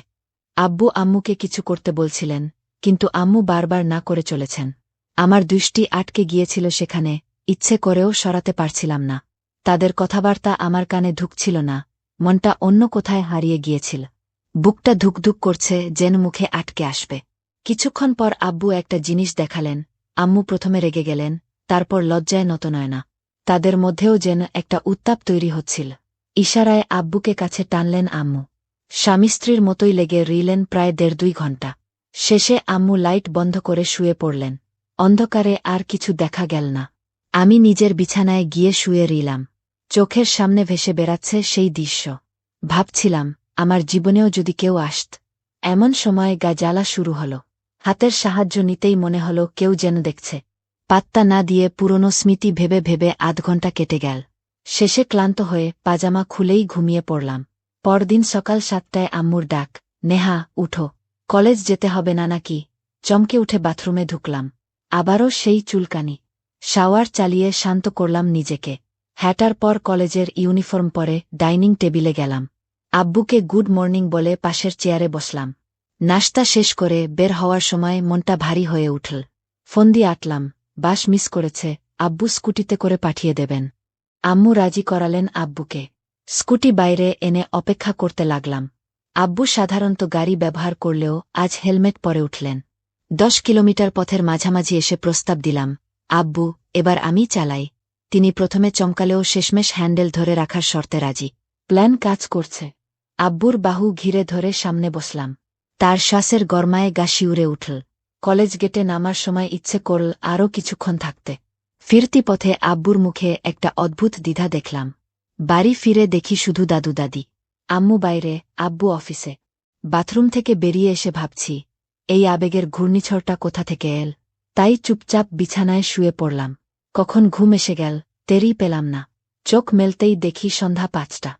আব্বু আম্মুকে কিছু করতে বলছিলেন, কিন্তু আম্মু বারবার না করে চলেছেন। আমার দৃষ্টি আটকে গিয়েছিল সেখানে, ইচ্ছে করেও সরাতে পারছিলাম না। তাদের কথাবার্তা আমার কানে ঢুকছিল না, মনটা অন্য কোথায় হারিয়ে গিয়েছিল। বুকটা ধুকধুক করছে, যেন মুখে আটকে আসবে। কিছুক্ষণ পর আব্বু একটা জিনিস দেখালেন। আম্মু প্রথমে রেগে গেলেন, তারপর লজ্জায় নতনয়না। তাদের মধ্যেও যেন একটা উত্তাপ তৈরি হচ্ছিল। ইশারায় আব্বুকে কাছে টানলেন আম্মু। স্বামী স্ত্রীর মতোই লেগে রইলেন প্রায় ১.৫-২ ঘণ্টা। শেষে আম্মু লাইট বন্ধ করে শুয়ে পড়লেন। অন্ধকারে আর কিছু দেখা গেল না। আমি নিজের বিছানায় গিয়ে শুয়ে রইলাম। চোখের সামনে ভেসে বেড়াচ্ছে সেই দৃশ্য। ভাবছিলাম, আমার জীবনেও যদি কেউ আসত। এমন সময় গা জ্বালা শুরু হল। হাতের সাহায্য নিতেই মনে হল কেউ যেন দেখছে। পাত্তা না দিয়ে পুরনো স্মৃতি ভেবে ভেবে আধ ঘণ্টা কেটে গেল। শেষে ক্লান্ত হয়ে পাজামা খুলেই ঘুমিয়ে পড়লাম। পরদিন সকাল ৭টায় আম্মুর ডাক, নেহা উঠো, কলেজ যেতে হবে না নাকি? চমকে উঠে বাথরুমে ঢুকলাম। আবারও সেই চুলকানি। শাওয়ার চালিয়ে শান্ত করলাম নিজেকে। হ্যাটার পর কলেজের ইউনিফর্ম পরে ডাইনিং টেবিলে গেলাম। আব্বুকে গুড মর্নিং বলে পাশের চেয়ারে বসলাম। নাশতা শেষ করে বের হওয়ার সময় মনটা ভারী হয়ে উঠল। ফোন দিয়ে আটলাম, বাস মিস করেছে, আব্বু স্কুটিতে করে পাঠিয়ে দেবেন। আম্মু রাজি করালেন আব্বুকে। স্কুটি বাইরে এনে অপেক্ষা করতে লাগলাম। আব্বু সাধারণত গাড়ি ব্যবহার করলেও আজ হেলমেট পরে উঠলেন। ১০ কিলোমিটার পথের মাঝামাঝি এসে প্রস্তাব দিলাম, আব্বু, এবার আমি চালাই। তিনি প্রথমে চমকালেও শেষমেশ হ্যান্ডেল ধরে রাখার শর্তে রাজি। প্ল্যান কাজ করছে। আব্বুর বাহু ঘিরে ধরে সামনে বসলাম। তার শ্বাসের গরমায় গা শিউরে উঠল। কলেজ গেটে নামার সময় ইচ্ছে করল আরও কিছুক্ষণ থাকতে। ফিরতি পথে আব্বুর মুখে একটা অদ্ভুত দ্বিধা দেখলাম। বাড়ি ফিরে দেখি শুধু দাদু দাদি। আম্মু বাইরে, আব্বু অফিসে। বাথরুম থেকে বেরিয়ে এসে ভাবছি, এই আবেগের ঘূর্ণিঝড়টা কোথা থেকে এল। তাই চুপচাপ বিছানায় শুয়ে পড়লাম। কখন ঘুম এসে গেল, টেরই পেলাম না। চোখ মেলতেই দেখি সন্ধ্যা ৫টা।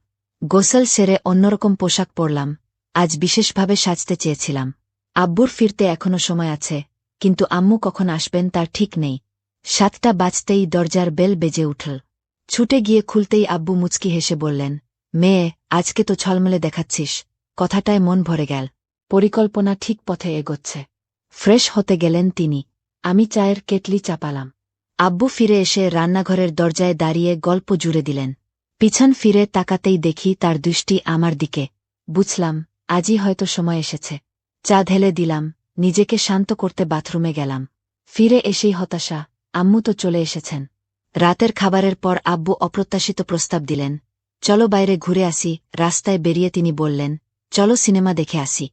গোসল সেরে অন্যরকম পোশাক পরলাম। আজ বিশেষভাবে সাজতে চেয়েছিলাম। আব্বুর ফিরতে এখনো সময় আছে, কিন্তু আম্মু কখন আসবেন তার ঠিক নেই। ৭টা বাজতেই দরজার বেল বেজে উঠল। ছুটে গিয়ে খুলতেই আব্বু মুচকি হেসে বললেন, মেয়ে, আজকে তো ছলমলে দেখাচ্ছিস। কথাটায় মন ভরে গেল। পরিকল্পনা ঠিক পথে এগোচ্ছে। ফ্রেশ হতে গেলেন তিনি। আমি চায়ের কেটলি চাপালাম। আব্বু ফিরে এসে রান্নাঘরের দরজায় দাঁড়িয়ে গল্প জুড়ে দিলেন। পিছন ফিরে তাকাতেই দেখি তার দৃষ্টি আমার দিকে। বুঝলাম, আজই হয়তো সময় এসেছে। চা ঢেলে দিলাম, নিজেকে শান্ত করতে বাথরুমে গেলাম। ফিরে এসেই হতাশা, আম্মু তো চলে এসেছেন। রাতের খাবারের পর আব্বু অপ্রত্যাশিত প্রস্তাব দিলেন, চলো বাইরে ঘুরে আসি। রাস্তায় বেরিয়ে তিনি বললেন, চলো সিনেমা দেখে আসি।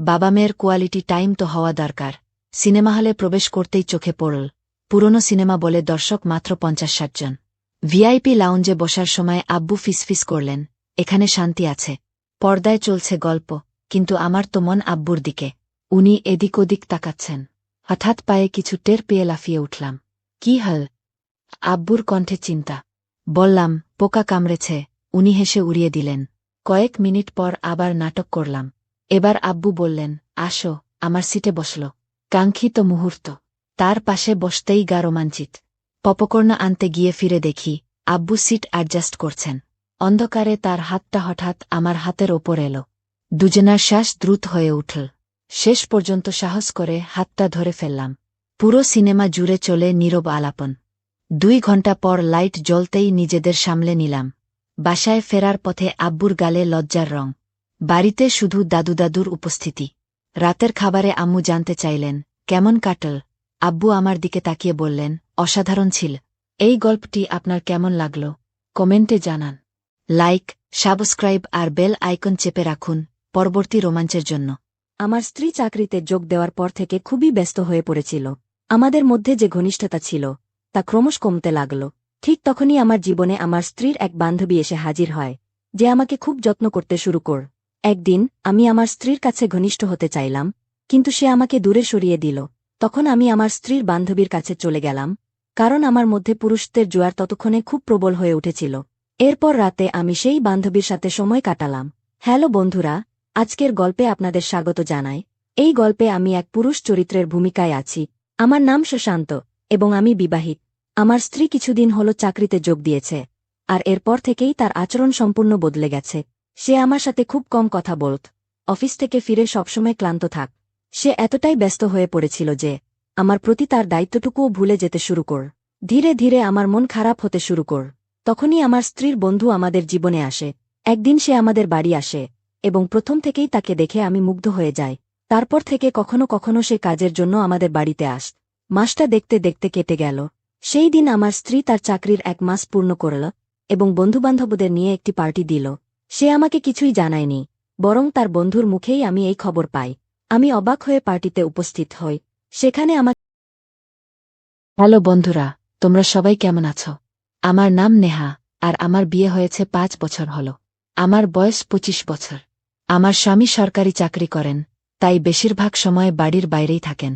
বাবা মেয়ের কোয়ালিটি টাইম তো হওয়া দরকার। সিনেমা হলে প্রবেশ করতেই চোখে পড়ল পুরনো সিনেমা বলে দর্শক মাত্র 50-60 জন। ভিআইপি লাউঞ্জে বসার সময় আব্বু ফিসফিস করলেন, এখানে শান্তি আছে, পর্দায় চলছে গল্প, কিন্তু আমার তো মন আব্বুর দিকে। উনি এদিক ওদিক তাকাচ্ছেন। হঠাৎ পায়ে কিছু টের পেয়ে লাফিয়ে উঠলাম। কি হাল? আব্বুর কণ্ঠে চিন্তা। বললাম, পোকা কামড়েছে। উনি হেসে উড়িয়ে দিলেন। কয়েক মিনিট পর আবার নাটক করলাম। এবার আব্বু বললেন, আসো, আমার সিটে বসল। কাঙ্ক্ষিত মুহূর্ত। তার পাশে বসতেই গা রোমাঞ্চিত। পপকর্ন আনতে গিয়ে ফিরে দেখি আব্বু সিট অ্যাডজাস্ট করছেন। অন্ধকারে তার হাতটা হঠাৎ আমার হাতের ওপর এলো। দুজনার শ্বাস দ্রুত হয়ে উঠল। শেষ পর্যন্ত সাহস করে হাতটা ধরে ফেললাম। পুরো সিনেমা জুড়ে চলে নীরব আলাপন। 2 ঘণ্টা পর লাইট জ্বলতেই নিজেদের সামলে নিলাম। বাসায় ফেরার পথে আব্বুর গালে লজ্জার রং। বাড়িতে শুধু দাদুর উপস্থিতি। রাতের খাবারে আম্মু জানতে চাইলেন, কেমন কাটল? আব্বু আমার দিকে তাকিয়ে বললেন, অসাধারণ ছিল। এই গল্পটি আপনার কেমন লাগল কমেন্টে জানান। লাইক, সাবস্ক্রাইব আর বেল আইকন চেপে রাখুন পরবর্তী রোমাঞ্চের জন্য। আমার স্ত্রী চাকরিতে যোগ দেওয়ার পর থেকে খুবই ব্যস্ত হয়ে পড়েছিল। আমাদের মধ্যে যে ঘনিষ্ঠতা ছিল তা ক্রমশ কমতে লাগল। ঠিক তখনই আমার জীবনে আমার স্ত্রীর এক বান্ধবী এসে হাজির হয়, যে আমাকে খুব যত্ন করতে শুরু কর। একদিন আমি আমার স্ত্রীর কাছে ঘনিষ্ঠ হতে চাইলাম, কিন্তু সে আমাকে দূরে সরিয়ে দিল। তখন আমি আমার স্ত্রীর বান্ধবীর কাছে চলে গেলাম, কারণ আমার মধ্যে পুরুষত্বের জোয়ার ততক্ষণে খুব প্রবল হয়ে উঠেছিল। এরপর রাতে আমি সেই বান্ধবীর সাথে সময় কাটালাম। হ্যালো বন্ধুরা, আজকের গল্পে আপনাদের স্বাগত জানাই। এই গল্পে আমি এক পুরুষ চরিত্রের ভূমিকায় আছি। আমার নাম সুশান্ত এবং আমি বিবাহিত। আমার স্ত্রী কিছুদিন হল চাকরিতে যোগ দিয়েছে, আর এরপর থেকেই তার আচরণ সম্পূর্ণ বদলে গেছে। সে আমার সাথে খুব কম কথা বলত। অফিস থেকে ফিরে সবসময় ক্লান্ত থাক। সে এতটাই ব্যস্ত হয়ে পড়েছিল যে আমার প্রতি তার দায়িত্বটুকুও ভুলে যেতে শুরু কর। ধীরে ধীরে আমার মন খারাপ হতে শুরু কর। তখনই আমার স্ত্রীর বন্ধু আমাদের জীবনে আসে। একদিন সে আমাদের বাড়ি আসে এবং প্রথম থেকেই তাকে দেখে আমি মুগ্ধ হয়ে যাই। তারপর থেকে কখনো কখনো সে কাজের জন্য আমাদের বাড়িতে আসত। মাসটা দেখতে দেখতে কেটে গেল। সেই দিন আমার স্ত্রী তার চাকরির 1 মাস পূর্ণ করল এবং বন্ধুবান্ধবদের নিয়ে একটি পার্টি দিল। সে আমাকে কিছুই জানায়নি, বরং তার বন্ধুর মুখেই আমি এই খবর পাই। আমি অবাক হয়ে পার্টিতে উপস্থিত হই। সেখানে আমার হ্যালো বন্ধুরা, তোমরা সবাই কেমন আছো? আমার নাম নেহা, আর আমার বিয়ে হয়েছে 5 বছর হল। আমার বয়স 25 বছর। আমার স্বামী সরকারি চাকরি করেন, তাই বেশিরভাগ সময় বাড়ির বাইরেই থাকেন।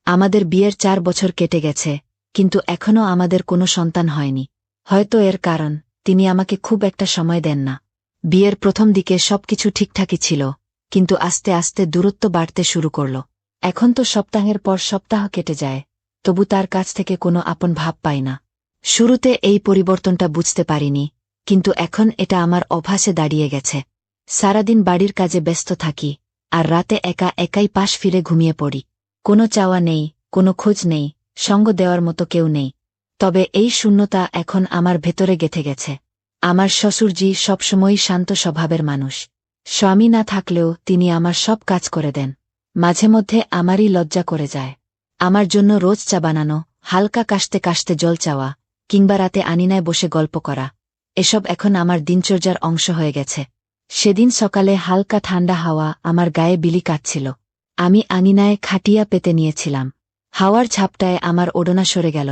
আমাদের বিয়ের 4 বছর কেটে গেছে, কিন্তু এখনও আমাদের কোনো সন্তান হয়নি। হয়তো এর কারণ, তিনি আমাকে খুব একটা সময় দেন না। বিয়ের প্রথম দিকে সবকিছু ঠিকঠাকই ছিল, কিন্তু আস্তে আস্তে দূরত্ব বাড়তে শুরু করল। এখন তো সপ্তাহের পর সপ্তাহ কেটে যায়, তবু তার কাছ থেকে কোনো আপন ভাব পাই না। শুরুতে এই পরিবর্তনটা বুঝতে পারিনি, কিন্তু এখন এটা আমার অভ্যাসে দাঁড়িয়ে গেছে। সারাদিন বাড়ির কাজে ব্যস্ত থাকি, আর রাতে একা একাই পাশ ফিরে ঘুমিয়ে পড়ি। কোনো চাওয়া নেই, কোনো খোঁজ নেই, সঙ্গ দেওয়ার মতো কেউ নেই। তবে এই শূন্যতা এখন আমার ভেতরে গেঁথে গেছে। আমার শ্বশুরজি সবসময়ই শান্ত স্বভাবের মানুষ। স্বামী না থাকলেও তিনি আমার সব কাজ করে দেন। মাঝে মধ্যে আমারই লজ্জা করে যায়। আমার জন্য রোজ চা বানানো, হালকা কাশতে কাশতে জল চাওয়া, কিংবা রাতে আঙিনায় বসে গল্প করা, এসব এখন আমার দিনচর্যার অংশ হয়ে গেছে। সেদিন সকালে হালকা ঠান্ডা হাওয়া আমার গায়ে বিলি কাটছিল। আমি আঙিনায় খাটিয়া পেতে নিয়েছিলাম। হাওয়ার ঝাপটায় আমার ওড়না সরে গেল,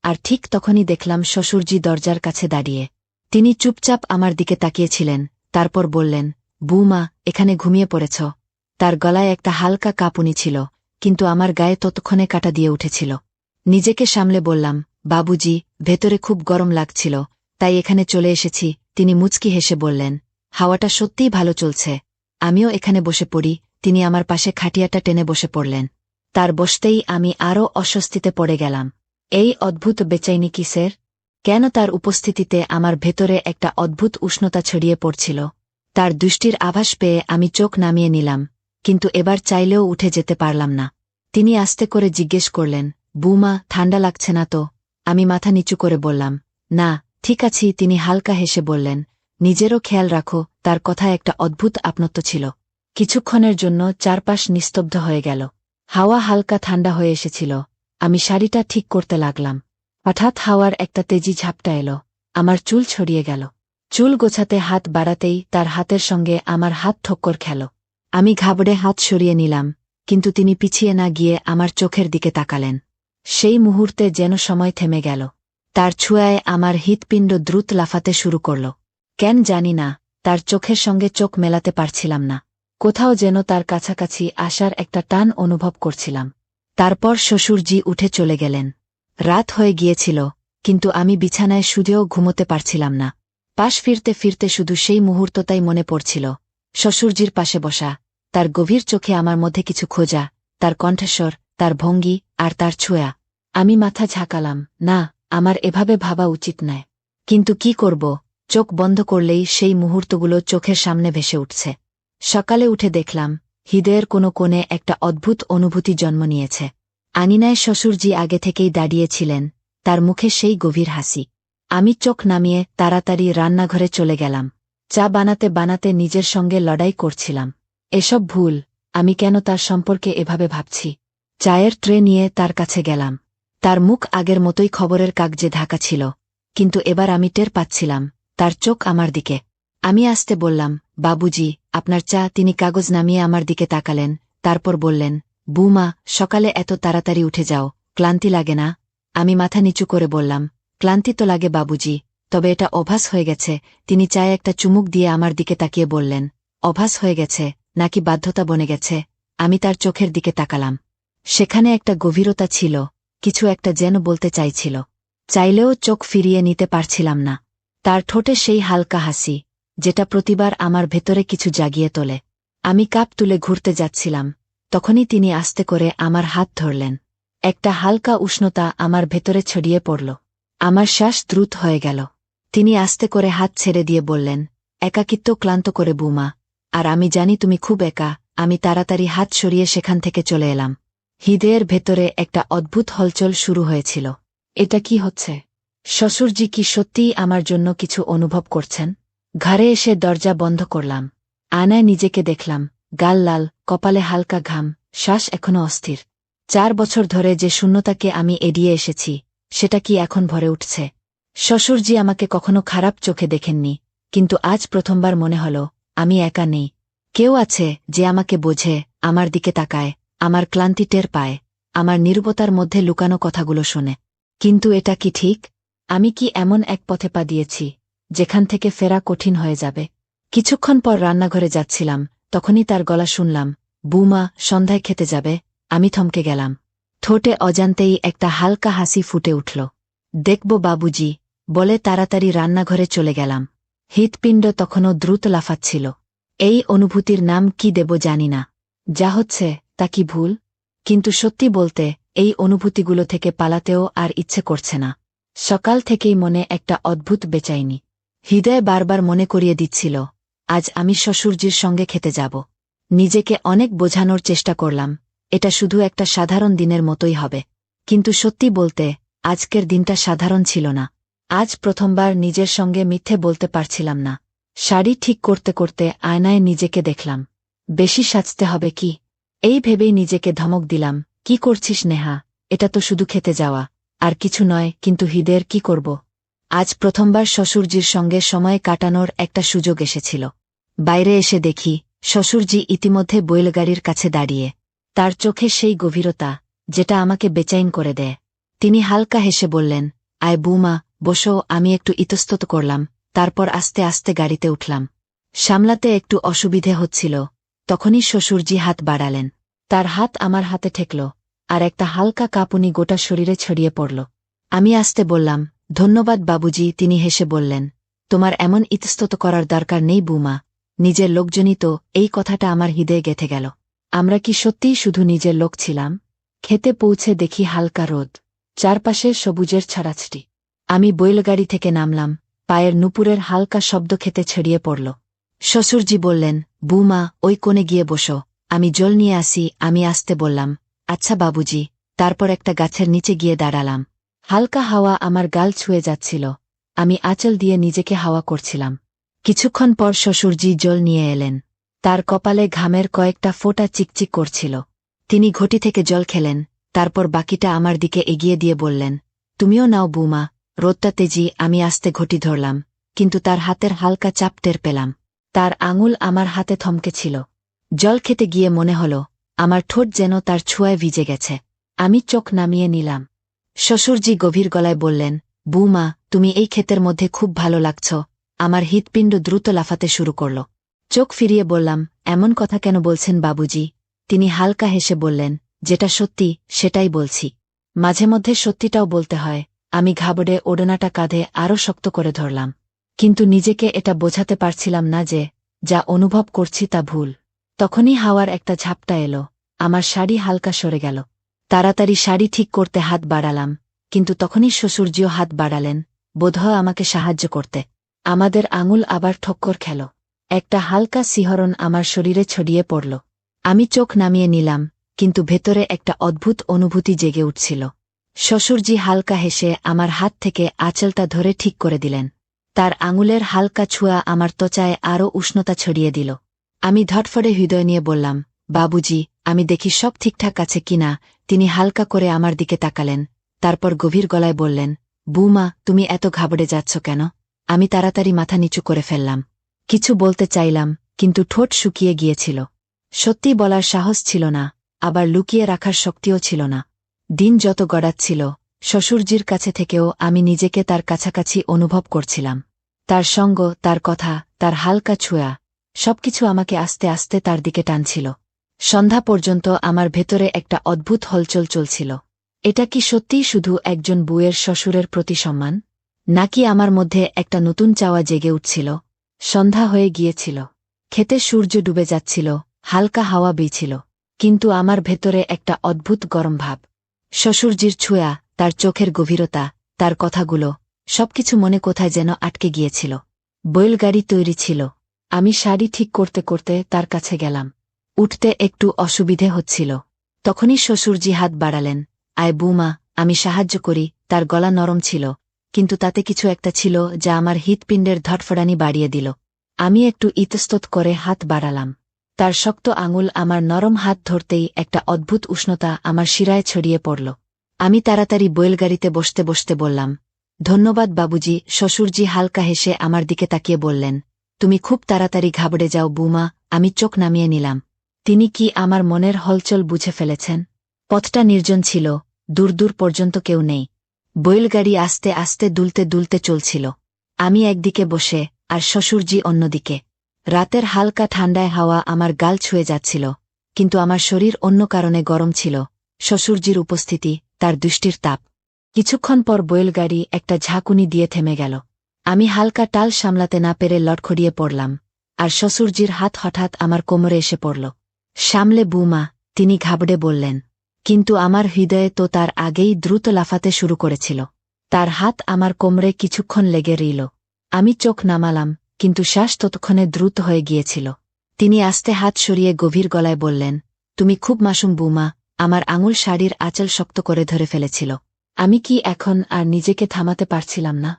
আর ঠিক তখনই দেখলাম শ্বশুরজি দরজার কাছে দাঁড়িয়ে। তিনি চুপচাপ আমার দিকে তাকিয়েছিলেন, তারপর বললেন, বৌমা, এখানে ঘুমিয়ে পড়েছ। তার গলায় একটা হালকা কাঁপুনি ছিল, কিন্তু আমার গায়ে ততক্ষণে কাটা দিয়ে উঠেছিল। নিজেকে সামলে বললাম, বাবুজি, ভেতরে খুব গরম লাগছিল, তাই এখানে চলে এসেছি। তিনি মুচকি হেসে বললেন, হাওয়াটা সত্যিই ভালো চলছে, আমিও এখানে বসে পড়ি। তিনি আমার পাশে খাটিয়াটা টেনে বসে পড়লেন। তার বসতেই আমি আরও অস্বস্তিতে পড়ে গেলাম। এই অদ্ভুত বেচাইনি কিসের? কেন তার উপস্থিতিতে আমার ভেতরে একটা অদ্ভুত উষ্ণতা ছড়িয়ে পড়ছিল। তার দৃষ্টির আভাস পেয়ে আমি চোখ নামিয়ে নিলাম, কিন্তু এবার চাইলেও উঠে যেতে পারলাম না। তিনি আস্তে করে জিজ্ঞেস করলেন, বৌমা, ঠান্ডা লাগছে না তো? আমি মাথা নিচু করে বললাম, না, ঠিক আছি। তিনি হালকা হেসে বললেন, নিজেরও খেয়াল রাখো। তার কথায় একটা অদ্ভুত আপনত্ব ছিল। কিছুক্ষণের জন্য চারপাশ নিস্তব্ধ হয়ে গেল। হাওয়া হালকা ঠান্ডা হয়ে এসেছিল। আমি শাড়িটা ঠিক করতে লাগলাম। হঠাৎ হাওয়ার একটা তেজি ঝাপটা এলো, আমার চুল ছড়িয়ে গেল। চুল গোছাতে হাত বাড়াতেই তার হাতের সঙ্গে আমার হাত ঠক্কর খেল। আমি ঘাবড়ে হাত সরিয়ে নিলাম, কিন্তু তিনি পিছিয়ে না গিয়ে আমার চোখের দিকে তাকালেন। সেই মুহূর্তে যেন সময় থেমে গেল। তার ছোঁয়ায় আমার হৃৎপিণ্ড দ্রুত লাফাতে শুরু করল। কেন জানি না, তার চোখের সঙ্গে চোখ মেলাতে পারছিলাম না। কোথাও যেন তার কাছাকাছি আসার একটা টান অনুভব করছিলাম। তারপর শ্বশুরজি উঠে চলে গেলেন। রাত হয়ে গিয়েছিল, কিন্তু আমি বিছানায় শুধেও ঘুমোতে পারছিলাম না। পাশ ফিরতে ফিরতে শুধু সেই মুহূর্তটাই মনে পড়ছিল। শ্বশুরজির পাশে বসা, তার গভীর চোখে আমার মধ্যে কিছু খোঁজা, তার কণ্ঠস্বর, তার ভঙ্গি আর তার ছোঁয়া। আমি মাথা ঝাঁকালাম, না, আমার এভাবে ভাবা উচিত নয়। কিন্তু কি করব, চোখ বন্ধ করলেই সেই মুহূর্তগুলো চোখের সামনে ভেসে উঠছে। সকালে উঠে দেখলাম, হৃদয়ের কোনো কোণে একটা অদ্ভুত অনুভূতি জন্ম নিয়েছে। আঙিনায় শ্বশুরজি আগে থেকেই দাঁড়িয়েছিলেন, তার মুখে সেই গভীর হাসি। আমি চোখ নামিয়ে তাড়াতাড়ি রান্নাঘরে চলে গেলাম। চা বানাতে বানাতে নিজের সঙ্গে লড়াই করছিলাম। এসব ভুল, আমি কেন তার সম্পর্কে এভাবে ভাবছি? চায়ের ট্রে নিয়ে তার কাছে গেলাম। তার মুখ আগের মতোই খবরের কাগজে ঢাকা ছিল, কিন্তু এবার আমি টের পাচ্ছিলাম তার চোখ আমার দিকে। আমি আস্তে বললাম, বাবুজি, আপনার চা। তিনি কাগজ নামিয়ে আমার দিকে তাকালেন, তারপর বললেন, বৌমা, সকালে এত তাড়াতাড়ি উঠে যাও, ক্লান্তি লাগে না? আমি মাথা নিচু করে বললাম, ক্লান্তি তো লাগে বাবুজি, তবে এটা অভ্যাস হয়ে গেছে। তিনি চায়ে একটা চুমুক দিয়ে আমার দিকে তাকিয়ে বললেন, অভ্যাস হয়ে গেছে নাকি বাধ্যতা বনে গেছে? আমি তার চোখের দিকে তাকালাম। সেখানে একটা গভীরতা ছিল, কিছু একটা যেন বলতে চাইছিল, চাইলেও চোখ ফিরিয়ে নিতে পারছিলাম না। তার ঠোঁটে সেই হালকা হাসি, যেটা প্রতিবার আমার ভেতরে কিছু জাগিয়ে তোলে। আমি কাপ তুলে ঘুরতে যাচ্ছিলাম, তখনই তিনি আস্তে করে আমার হাত ধরলেন। একটা হালকা উষ্ণতা আমার ভেতরে ছড়িয়ে পড়ল। আমার শ্বাস দ্রুত হয়ে গেল। তিনি আস্তে করে হাত ছেড়ে দিয়ে বললেন, একাকিত্ব ক্লান্ত করে বৌমা, আর আমি জানি তুমি খুব একা। আমি তাড়াতাড়ি হাত সরিয়ে সেখান থেকে চলে এলাম। হৃদয়ের ভেতরে একটা অদ্ভুত হলচল শুরু হয়েছিল। এটা কি হচ্ছে? শ্বশুরজি কি সত্যিই আমার জন্য কিছু অনুভব করছেন? ঘরে এসে দরজা বন্ধ করলাম। আয়নায় নিজেকে দেখলাম, গাল লাল, কপালে হালকা ঘাম, শ্বাস এখনো অস্থির। 4 বছর ধরে যে শূন্যতাকে আমি এড়িয়ে এসেছি, সেটা কি এখন ভরে উঠছে? শ্বশুরজি আমাকে কখনো খারাপ চোখে দেখেননি, কিন্তু আজ প্রথমবার মনে হল আমি একা নেই। কেউ আছে যে আমাকে বোঝে, আমার দিকে তাকায়, আমার ক্লান্তি টের পায়, আমার নীরবতার মধ্যে লুকানো কথাগুলো শোনে। কিন্তু এটা কি ঠিক? আমি কি এমন এক পথে পা দিয়েছি, যেখান থেকে ফেরা কঠিন হয়ে যাবে? কিছুক্ষণ পর রান্নাঘরে যাচ্ছিলাম, তখনই তার গলা শুনলাম, বৌমা, সন্ধ্যায় খেতে যাবে? আমি থমকে গেলাম। ঠোঁটে অজান্তেই একটা হালকা হাসি ফুটে উঠল। দেখব বাবুজি, বলে তাড়াতাড়ি রান্নাঘরে চলে গেলাম। হৃৎপিণ্ড তখনও দ্রুত লাফাচ্ছিল। এই অনুভূতির নাম কি দেব জানি না। যা হচ্ছে তা কি ভুল? কিন্তু সত্যি বলতে, এই অনুভূতিগুলো থেকে পালাতেও আর ইচ্ছে করছে না। সকাল থেকেই মনে একটা অদ্ভুত বেচাইনি। হৃদয় বারবার মনে করিয়ে দিচ্ছিল, আজ আমি শ্বশুরজির সঙ্গে খেতে যাব। নিজেকে অনেক বোঝানোর চেষ্টা করলাম, এটা শুধু একটা সাধারণ দিনের মতোই হবে। কিন্তু সত্যি বলতে, আজকের দিনটা সাধারণ ছিল না। আজ প্রথমবার নিজের সঙ্গে মিথ্যে বলতে পারছিলাম না। শাড়ি ঠিক করতে করতে আয়নায় নিজেকে দেখলাম। বেশি সাজতে হবে কি? এই ভেবেই নিজেকে ধমক দিলাম, কি করছিস নেহা? এটা তো শুধু খেতে যাওয়া, আর কিছু নয়। কিন্তু হৃদয়ের কি করব? আজ প্রথমবার শ্বশুরজির সঙ্গে সময় কাটানোর একটা সুযোগ এসেছিল। বাইরে এসে দেখি, শ্বশুরজি ইতিমধ্যে বৈলগাড়ির কাছে দাঁড়িয়ে। তার চোখে সেই গভীরতা, যেটা আমাকে বেচাইন করে দেয়। তিনি হালকা হেসে বললেন, আয় বৌমা, বসো। আমি একটু ইতস্তত করলাম, তারপর আস্তে আস্তে গাড়িতে উঠলাম। সামলাতে একটু অসুবিধে হচ্ছিল, তখনই শ্বশুরজি হাত বাড়ালেন। তার হাত আমার হাতে ঠেকল, আর একটা হালকা কাঁপুনি গোটা শরীরে ছড়িয়ে পড়ল। আমি আস্তে বললাম, ধন্যবাদ বাবুজি। তিনি হেসে বললেন, তোমার এমন ইতস্তত করার দরকার নেই বৌমা, নিজের লোকজনই তো। এই কথাটা আমার হৃদয়ে গেঁথে গেল। আমরা কি সত্যিই শুধু নিজের লোক ছিলাম? খেতে পৌঁছে দেখি হালকা রোদ, চারপাশে সবুজের ছড়াছড়ি। আমি বৈলগাড়ি থেকে নামলাম, পায়ের নুপুরের হালকা শব্দ খেতে ছড়িয়ে পড়ল। শ্বশুরজি বললেন, বৌমা, ওই কোণে গিয়ে বসো, আমি জল নিয়ে আসি। আমি আসতে বললাম, আচ্ছা বাবুজি। তারপর একটা গাছের নিচে গিয়ে দাঁড়ালাম। হালকা হাওয়া আমার গাল ছুঁয়ে যাচ্ছিল, আমি আঁচল দিয়ে নিজেকে হাওয়া করছিলাম। কিছুক্ষণ পর শ্বশুরজি জল নিয়ে এলেন। তার কপালে ঘামের কয়েকটা ফোঁটা চিকচিক করছিল। তিনি ঘটি থেকে জল খেলেন, তারপর বাকিটা আমার দিকে এগিয়ে দিয়ে বললেন, তুমিও নাও বৌমা, রোদটা তেজি। আমি আস্তে ঘটি ধরলাম, কিন্তু তার হাতের হালকা চাপ টের পেলাম। তার আঙুল আমার হাতে থমকে ছিল। জল খেতে গিয়ে মনে হল আমার ঠোঁট যেন তার ছোঁয়ায় ভিজে গেছে। আমি চোখ নামিয়ে নিলাম। শ্বশুরজি গভীর গলায় বললেন, বৌমা, তুমি এই ক্ষেতের মধ্যে খুব ভালো লাগছ। আমার হৃৎপিণ্ড দ্রুত লাফাতে শুরু করল। চোখ ফিরিয়ে বললাম, এমন কথা কেন বলছেন বাবুজি? তিনি হালকা হেসে বললেন, যেটা সত্যি সেটাই বলছি। মাঝে মধ্যে সত্যিটাও বলতে হয়। আমি ঘাবড়ে ওড়নাটা কাঁধে আরও শক্ত করে ধরলাম, কিন্তু নিজেকে এটা বোঝাতে পারছিলাম না যে যা অনুভব করছি তা ভুল। তখনই হাওয়ার একটা ঝাপটা এলো, আমার শাড়ি হালকা সরে গেল। তাড়াতাড়ি শাড়ি ঠিক করতে হাত বাড়ালাম, কিন্তু তখনই শ্বশুরজিও হাত বাড়ালেন, বোধহয় আমাকে সাহায্য করতে। আমাদের আঙুল আবার ঠক্কর খেল। একটা হালকা শিহরণ আমার শরীরে ছড়িয়ে পড়ল। আমি চোখ নামিয়ে নিলাম, কিন্তু ভেতরে একটা অদ্ভুত অনুভূতি জেগে উঠছিল। শ্বশুরজি হালকা হেসে আমার হাত থেকে আঁচলটা ধরে ঠিক করে দিলেন। তার আঙুলের হালকা ছোঁয়া আমার ত্বচায় আরও উষ্ণতা ছড়িয়ে দিল। আমি ধটফড়ে হৃদয় নিয়ে বললাম, বাবুজি, আমি দেখি সব ঠিকঠাক আছে কিনা। তিনি হালকা করে আমার দিকে তাকালেন, তারপর গভীর গলায় বললেন, বৌমা, তুমি এত ঘাবড়ে যাচ্ছ কেন? আমি তাড়াতাড়ি মাথা নিচু করে ফেললাম। কিছু বলতে চাইলাম, কিন্তু ঠোঁট শুকিয়ে গিয়েছিল। সত্যি বলার সাহস ছিল না, আবার লুকিয়ে রাখার শক্তিও ছিল না। দিন যত গড়াচ্ছিল, শ্বশুরজির কাছে থেকেও আমি নিজেকে তার কাছাকাছি অনুভব করছিলাম। তার সঙ্গ, তার কথা, তার হালকা ছোঁয়া, সবকিছু আমাকে আস্তে আস্তে তার দিকে টানছিল। সন্ধ্যা পর্যন্ত আমার ভেতরে একটা অদ্ভুত হলচল চলছিল। এটা কি সত্যিই শুধু একজন বউয়ের শ্বশুরের প্রতি সম্মান, নাকি আমার মধ্যে একটা নতুন চাওয়া জেগে উঠছিল? সন্ধ্যা হয়ে গিয়েছিল, ক্ষেতে সূর্য ডুবে যাচ্ছিল, হালকা হাওয়া বইছিল, কিন্তু আমার ভেতরে একটা অদ্ভুত গরম ভাব। শ্বশুরজির ছোঁয়া, তার চোখের গভীরতা, তার কথাগুলো, সবকিছু মনে কোথায় যেন আটকে গিয়েছিল। বৈলগাড়ি তৈরি ছিল। আমি শাড়ি ঠিক করতে করতে তার কাছে গেলাম। উঠতে একটু অসুবিধে হচ্ছিল। তখনই শ্বশুরজি হাত বাড়ালেন, আয় বৌমা, আমি সাহায্য করি। তার গলা নরম ছিল, কিন্তু তাতে কিছু একটা ছিল যা আমার হৃৎপিণ্ডের ধটফড়ানি বাড়িয়ে দিল। আমি একটু ইতস্তত করে হাত বাড়ালাম। তার শক্ত আঙুল আমার নরম হাত ধরতেই একটা অদ্ভুত উষ্ণতা আমার শিরায় ছড়িয়ে পড়ল। আমি তাড়াতাড়ি বৈলগাড়িতে বসতে বসতে বললাম, ধন্যবাদ বাবুজি। শ্বশুরজি হালকা হেসে আমার দিকে তাকিয়ে বললেন, তুমি খুব তাড়াতাড়ি ঘাবড়ে যাও বৌমা। আমি চোখ নামিয়ে নিলাম। তিনি কি আমার মনের হলচল বুঝে ফেলেছেন? পথটা নির্জন ছিল, দূর দূর পর্যন্ত কেউ নেই। বৈলগাড়ি আস্তে আস্তে দুলতে দুলতে চলছিল। আমি একদিকে বসে, আর শ্বশুরজি অন্যদিকে। রাতের হালকা ঠান্ডায় হাওয়া আমার গাল ছুঁয়ে যাচ্ছিল, কিন্তু আমার শরীর অন্য কারণে গরম ছিল। শ্বশুরজির উপস্থিতি, তার দৃষ্টির তাপ। কিছুক্ষণ পর বৈলগাড়ি একটা ঝাঁকুনি দিয়ে থেমে গেল। আমি হালকা টাল সামলাতে না পেরে লটখড়িয়ে পড়লাম, আর শ্বশুরজির হাত হঠাৎ আমার কোমরে এসে পড়ল। সামলে বৌমা, তিনি ঘাবড়ে বললেন, কিন্তু আমার হৃদয়ে তো তার আগেই দ্রুত লাফাতে শুরু করেছিল। তার হাত আমার কোমরে কিছুক্ষণ লেগে রইল। আমি চোখ নামালাম, কিন্তু শ্বাস ততক্ষণে দ্রুত হয়ে গিয়েছিল। তিনি আস্তে হাত সরিয়ে গভীর গলায় বললেন, তুমি খুব মাসুম বৌমা। আমার আঙুল শাড়ির আঁচল শক্ত করে ধরে ফেলেছিল। আমি কি এখন আর নিজেকে থামাতে পারছিলাম না?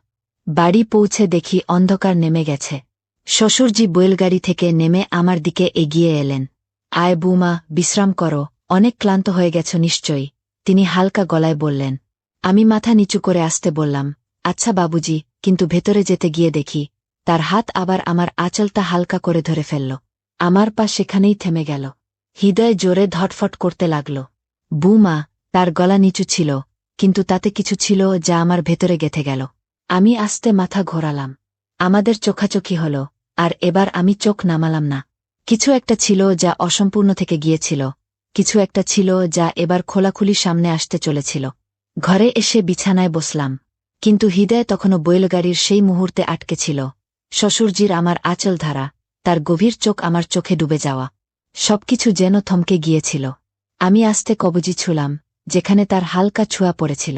বাড়ি পৌঁছে দেখি অন্ধকার নেমে গেছে। শ্বশুরজি বৈলগাড়ি থেকে নেমে আমার দিকে এগিয়ে এলেন। আয় বৌমা, বিশ্রাম করো, অনেক ক্লান্ত হয়ে গেছ নিশ্চয়ই, তিনি হালকা গলায় বললেন। আমি মাথা নিচু করে আসতে বললাম, আচ্ছা বাবুজি, কিন্তু ভেতরে যেতে গিয়ে দেখি তার হাত আবার আমার আঁচলটা হালকা করে ধরে ফেলল। আমার পা সেখানেই থেমে গেল। হৃদয় জোরে ধটফট করতে লাগল। বৌমা, তার গলা নিচু ছিল, কিন্তু তাতে কিছু ছিল যা আমার ভেতরে গেঁথে গেল। আমি আস্তে মাথা ঘোরালাম। আমাদের চোখাচোখি হল, আর এবার আমি চোখ নামালাম না। কিছু একটা ছিল যা অসম্পূর্ণ থেকে গিয়েছিল, কিছু একটা ছিল যা এবার খোলাখুলি সামনে আসতে চলেছিল। ঘরে এসে বিছানায় বসলাম, কিন্তু হৃদয় তখনও বৈলগাড়ির সেই মুহূর্তে আটকে ছিল। শ্বশুরজির আমার আঁচল ধারা, তার গভীর চোখ আমার চোখে ডুবে যাওয়া, সবকিছু যেন থমকে গিয়েছিল। আমি আস্তে কবজি ছুঁলাম, যেখানে তার হালকা ছোঁয়া পড়েছিল।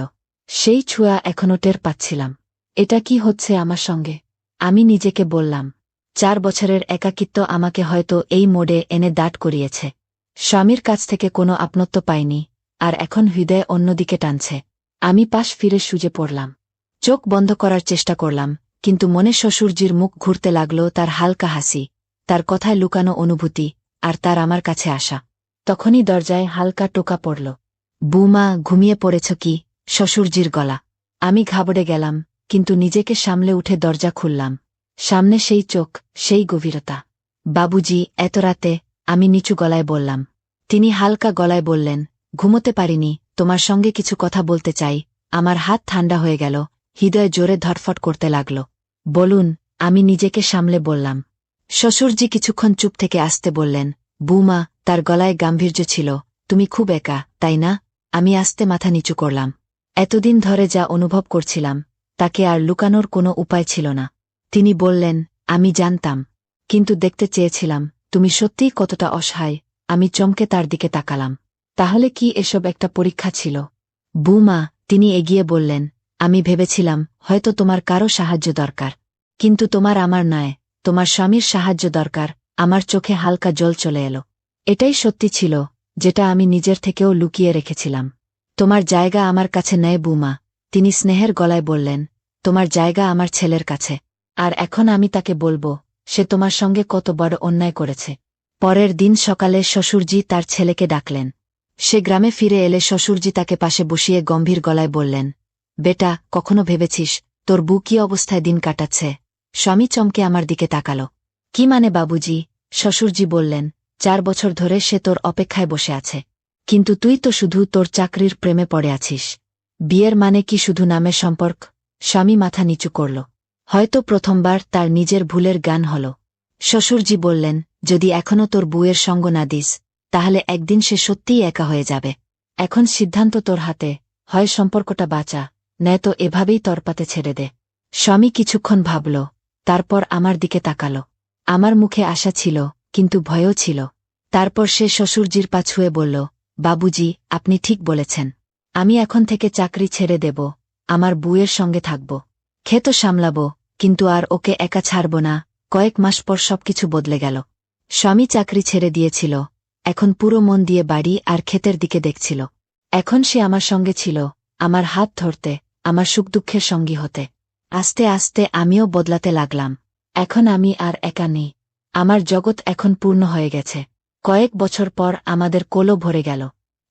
সেই ছোঁয়া এখনও টের পাচ্ছিলাম। এটা কি হচ্ছে আমার সঙ্গে? আমি নিজেকে বললাম। 4 বছরের একাকিত্ব আমাকে হয়তো এই মোড়ে এনে দাঁড় করিয়েছে। স্বামীর কাছ থেকে কোনো আপনত্ব পাইনি, আর এখন হৃদয় অন্যদিকে টানছে। আমি পাশ ফিরে শুয়ে পড়লাম। চোখ বন্ধ করার চেষ্টা করলাম, কিন্তু মনে শ্বশুরজির মুখ ঘুরতে লাগল, তার হালকা হাসি, তার কথায় লুকানো অনুভূতি, আর তার আমার কাছে আসা। তখনই দরজায় হালকা টোকা পড়ল। বৌমা, ঘুমিয়ে পড়েছ কি? শ্বশুরজির গলা। আমি ঘাবড়ে গেলাম, কিন্তু নিজেকে সামলে উঠে দরজা খুললাম। সামনে সেই চোখ, সেই গভীরতা। বাবুজি, এত রাতে? আমি নিচু গলায় বললাম। তিনি হালকা গলায় বললেন, ঘুমোতে পারিনি, তোমার সঙ্গে কিছু কথা বলতে চাই। আমার হাত ঠান্ডা হয়ে গেল, হৃদয় জোরে ধরফট করতে লাগল। বলুন, আমি নিজেকে সামলে বললাম। শ্বশুরজি কিছুক্ষণ চুপ থেকে আসতে বললেন, বৌমা, তার গলায় গাম্ভীর্য ছিল, তুমি খুব একা, তাই না? আমি আস্তে মাথা নিচু করলাম। এতদিন ধরে যা অনুভব করছিলাম তাকে আর লুকানোর কোনো উপায় ছিল না। তিনি বললেন, আমি জানতাম, কিন্তু দেখতে চেয়েছিলাম তুমি সত্যিই কতটা অসহায়। আমি চমকে তার দিকে তাকালাম। তাহলে কি এসব একটা পরীক্ষা ছিল? বৌমা, তিনি এগিয়ে বললেন, আমি ভেবেছিলাম হয়তো তোমার কারো সাহায্য দরকার, কিন্তু তোমার আমার নয়, তোমার স্বামীর সাহায্য দরকার। আমার চোখে হালকা জল চলে এলো। এটাই সত্যি ছিল, যেটা আমি নিজের থেকেও লুকিয়ে রেখেছিলাম। তোমার জায়গা আমার কাছে নেই বৌমা, তিনি স্নেহের গলায় বললেন, তোমার জায়গা আমার ছেলের কাছে। আর এখন আমি তাকে বলবো সে তোমার সঙ্গে কত বড় অন্যায় করেছে। পরের দিন সকালে শ্বশুরজি তার ছেলেকে ডাকলেন। সে গ্রামে ফিরে এলে শ্বশুরজি তাকে পাশে বসিয়ে গম্ভীর গলায় বললেন, বেটা, কখনো ভেবেছিস তোর বউ কী অবস্থায় দিন কাটাচ্ছে? স্বামী চমকে আমার দিকে তাকাল। কি মানে বাবুজি? শ্বশুরজি বললেন, 4 বছর ধরে সে তোর অপেক্ষায় বসে আছে, কিন্তু তুই তো শুধু তোর চাকরির প্রেমে পড়ে আছিস। বিয়ের মানে কি শুধু নামের সম্পর্ক? স্বামী মাথা নিচু করল। হয়তো প্রথমবার তার নিজের ভুলের জ্ঞান হল। শ্বশুরজি বললেন, যদি এখনও তোর বউয়ের সঙ্গ না দিস, তাহলে একদিন সে সত্যিই একা হয়ে যাবে। এখন সিদ্ধান্ত তোর হাতে, হয় সম্পর্কটা বাঁচা, নয়তো এভাবেই তরপাতে ছেড়ে দে। স্বামী কিছুক্ষণ ভাবল, তারপর আমার দিকে তাকাল। আমার মুখে আশা ছিল, কিন্তু ভয়ও ছিল। তারপর সে শ্বশুরজির পা ছুঁয়ে বলল, বাবুজি, আপনি ঠিক বলেছেন। আমি এখন থেকে চাকরি ছেড়ে দেব, আমার বউয়ের সঙ্গে থাকব, ক্ষেত সামলাব, কিন্তু আর ওকে একা ছাড়ব না। কয়েক মাস পর সবকিছু বদলে গেল। স্বামী চাকরি ছেড়ে দিয়েছিল, এখন পুরো মন দিয়ে বাড়ি আর ক্ষেতের দিকে দেখছিল। এখন সে আমার সঙ্গে ছিল, আমার হাত ধরতে, আমার সুখ দুঃখের সঙ্গী হতে। আস্তে আস্তে আমিও বদলাতে লাগলাম। এখন আমি আর একা নেই, আমার জগৎ এখন পূর্ণ হয়ে গেছে। কয়েক বছর পর আমাদের কোলও ভরে গেল।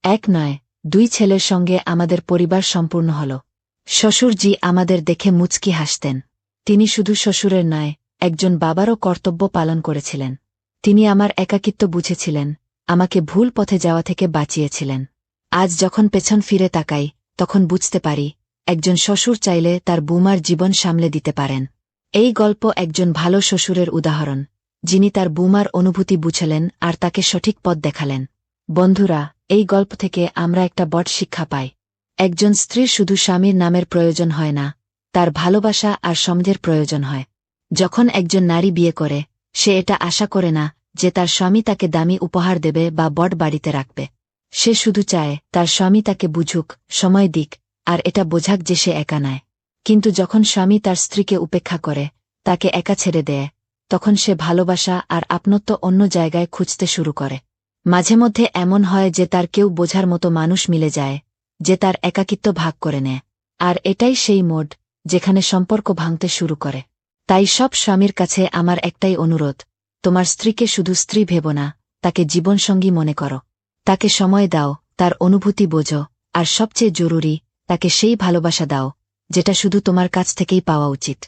1 নয়, 2 ছেলের সঙ্গে আমাদের পরিবার সম্পূর্ণ হল। শ্বশুরজি আমাদের দেখে মুচকি হাসতেন। তিনি শুধু শ্বশুরের নয়, একজন বাবারও কর্তব্য পালন করেছিলেন। তিনি আমার একাকিত্ব বুঝেছিলেন, আমাকে ভুল পথে যাওয়া থেকে বাঁচিয়েছিলেন। আজ যখন পেছন ফিরে তাকাই, তখন বুঝতে পারি, একজন শ্বশুর চাইলে তার বৌমার জীবন সামলে দিতে পারেন। এই গল্প একজন ভালো শ্বশুরের উদাহরণ, যিনি তার বৌমার অনুভূতি বুঝলেন আর তাকে সঠিক পথ দেখালেন। বন্ধুরা, এই গল্প থেকে আমরা একটা বড় শিক্ষা পাই। একজন স্ত্রীর শুধু স্বামীর নামের প্রয়োজন হয় না, তার ভালোবাসা আর সমঝের প্রয়োজন হয়। যখন একজন নারী বিয়ে করে, সে এটা আশা করে না যে তার স্বামী তাকে দামি উপহার দেবে বা বড় বাড়িতে রাখবে। সে শুধু চায় তার স্বামী তাকে বুঝুক, সময় দিক, আর এটা বোঝাক যে সে একা নয়। কিন্তু যখন স্বামী তার স্ত্রীকে উপেক্ষা করে, তাকে একা ছেড়ে দেয়, তখন সে ভালোবাসা আর আপনত্ব অন্য জায়গায় খুঁজতে শুরু করে। মাঝে মধ্যে এমন হয় যে তার কেউ বোঝার মতো মানুষ মিলে যায়, যে তার একাকিত্ব ভাগ করে নেয়। আর এটাই সেই মোড় যেখানে সম্পর্ক ভাঙতে শুরু করে। তাই সব স্বামীর কাছে আমার একটাই অনুরোধ, তোমার স্ত্রীকে শুধু স্ত্রী ভেবো না, তাকে জীবনসঙ্গী মনে করো। তাকে সময় দাও, তার অনুভূতি বোঝো, আর সবচেয়ে জরুরি, তাকে সেই ভালোবাসা দাও যেটা শুধু তোমার কাছ থেকেই পাওয়া উচিত।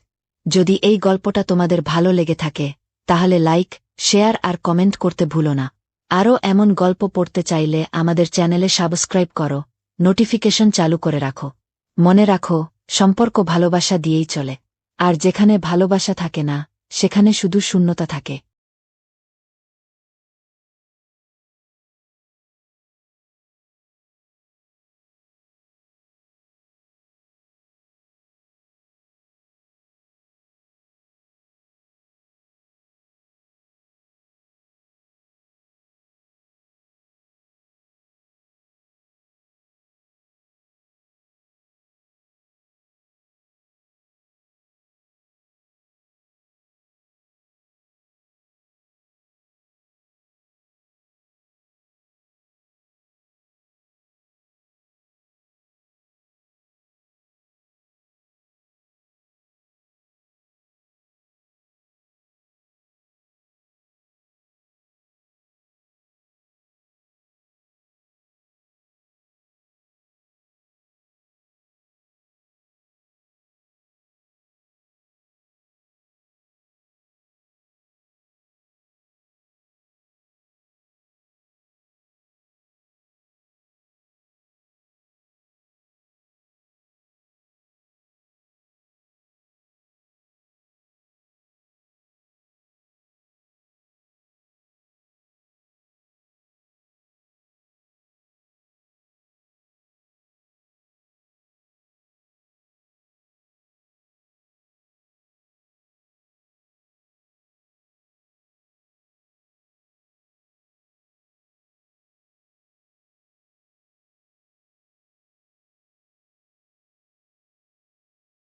যদি এই গল্পটা তোমাদের ভালো লেগে থাকে, তাহলে লাইক, শেয়ার আর কমেন্ট করতে ভুলো না। আরও এমন গল্প পড়তে চাইলে আমাদের চ্যানেলে সাবস্ক্রাইব করো, নোটিফিকেশন চালু করে রাখো। মনে রাখো, সম্পর্ক ভালোবাসা দিয়েই চলে। আর যেখানে ভালোবাসা থাকে না, সেখানে শুধু শূন্যতা থাকে।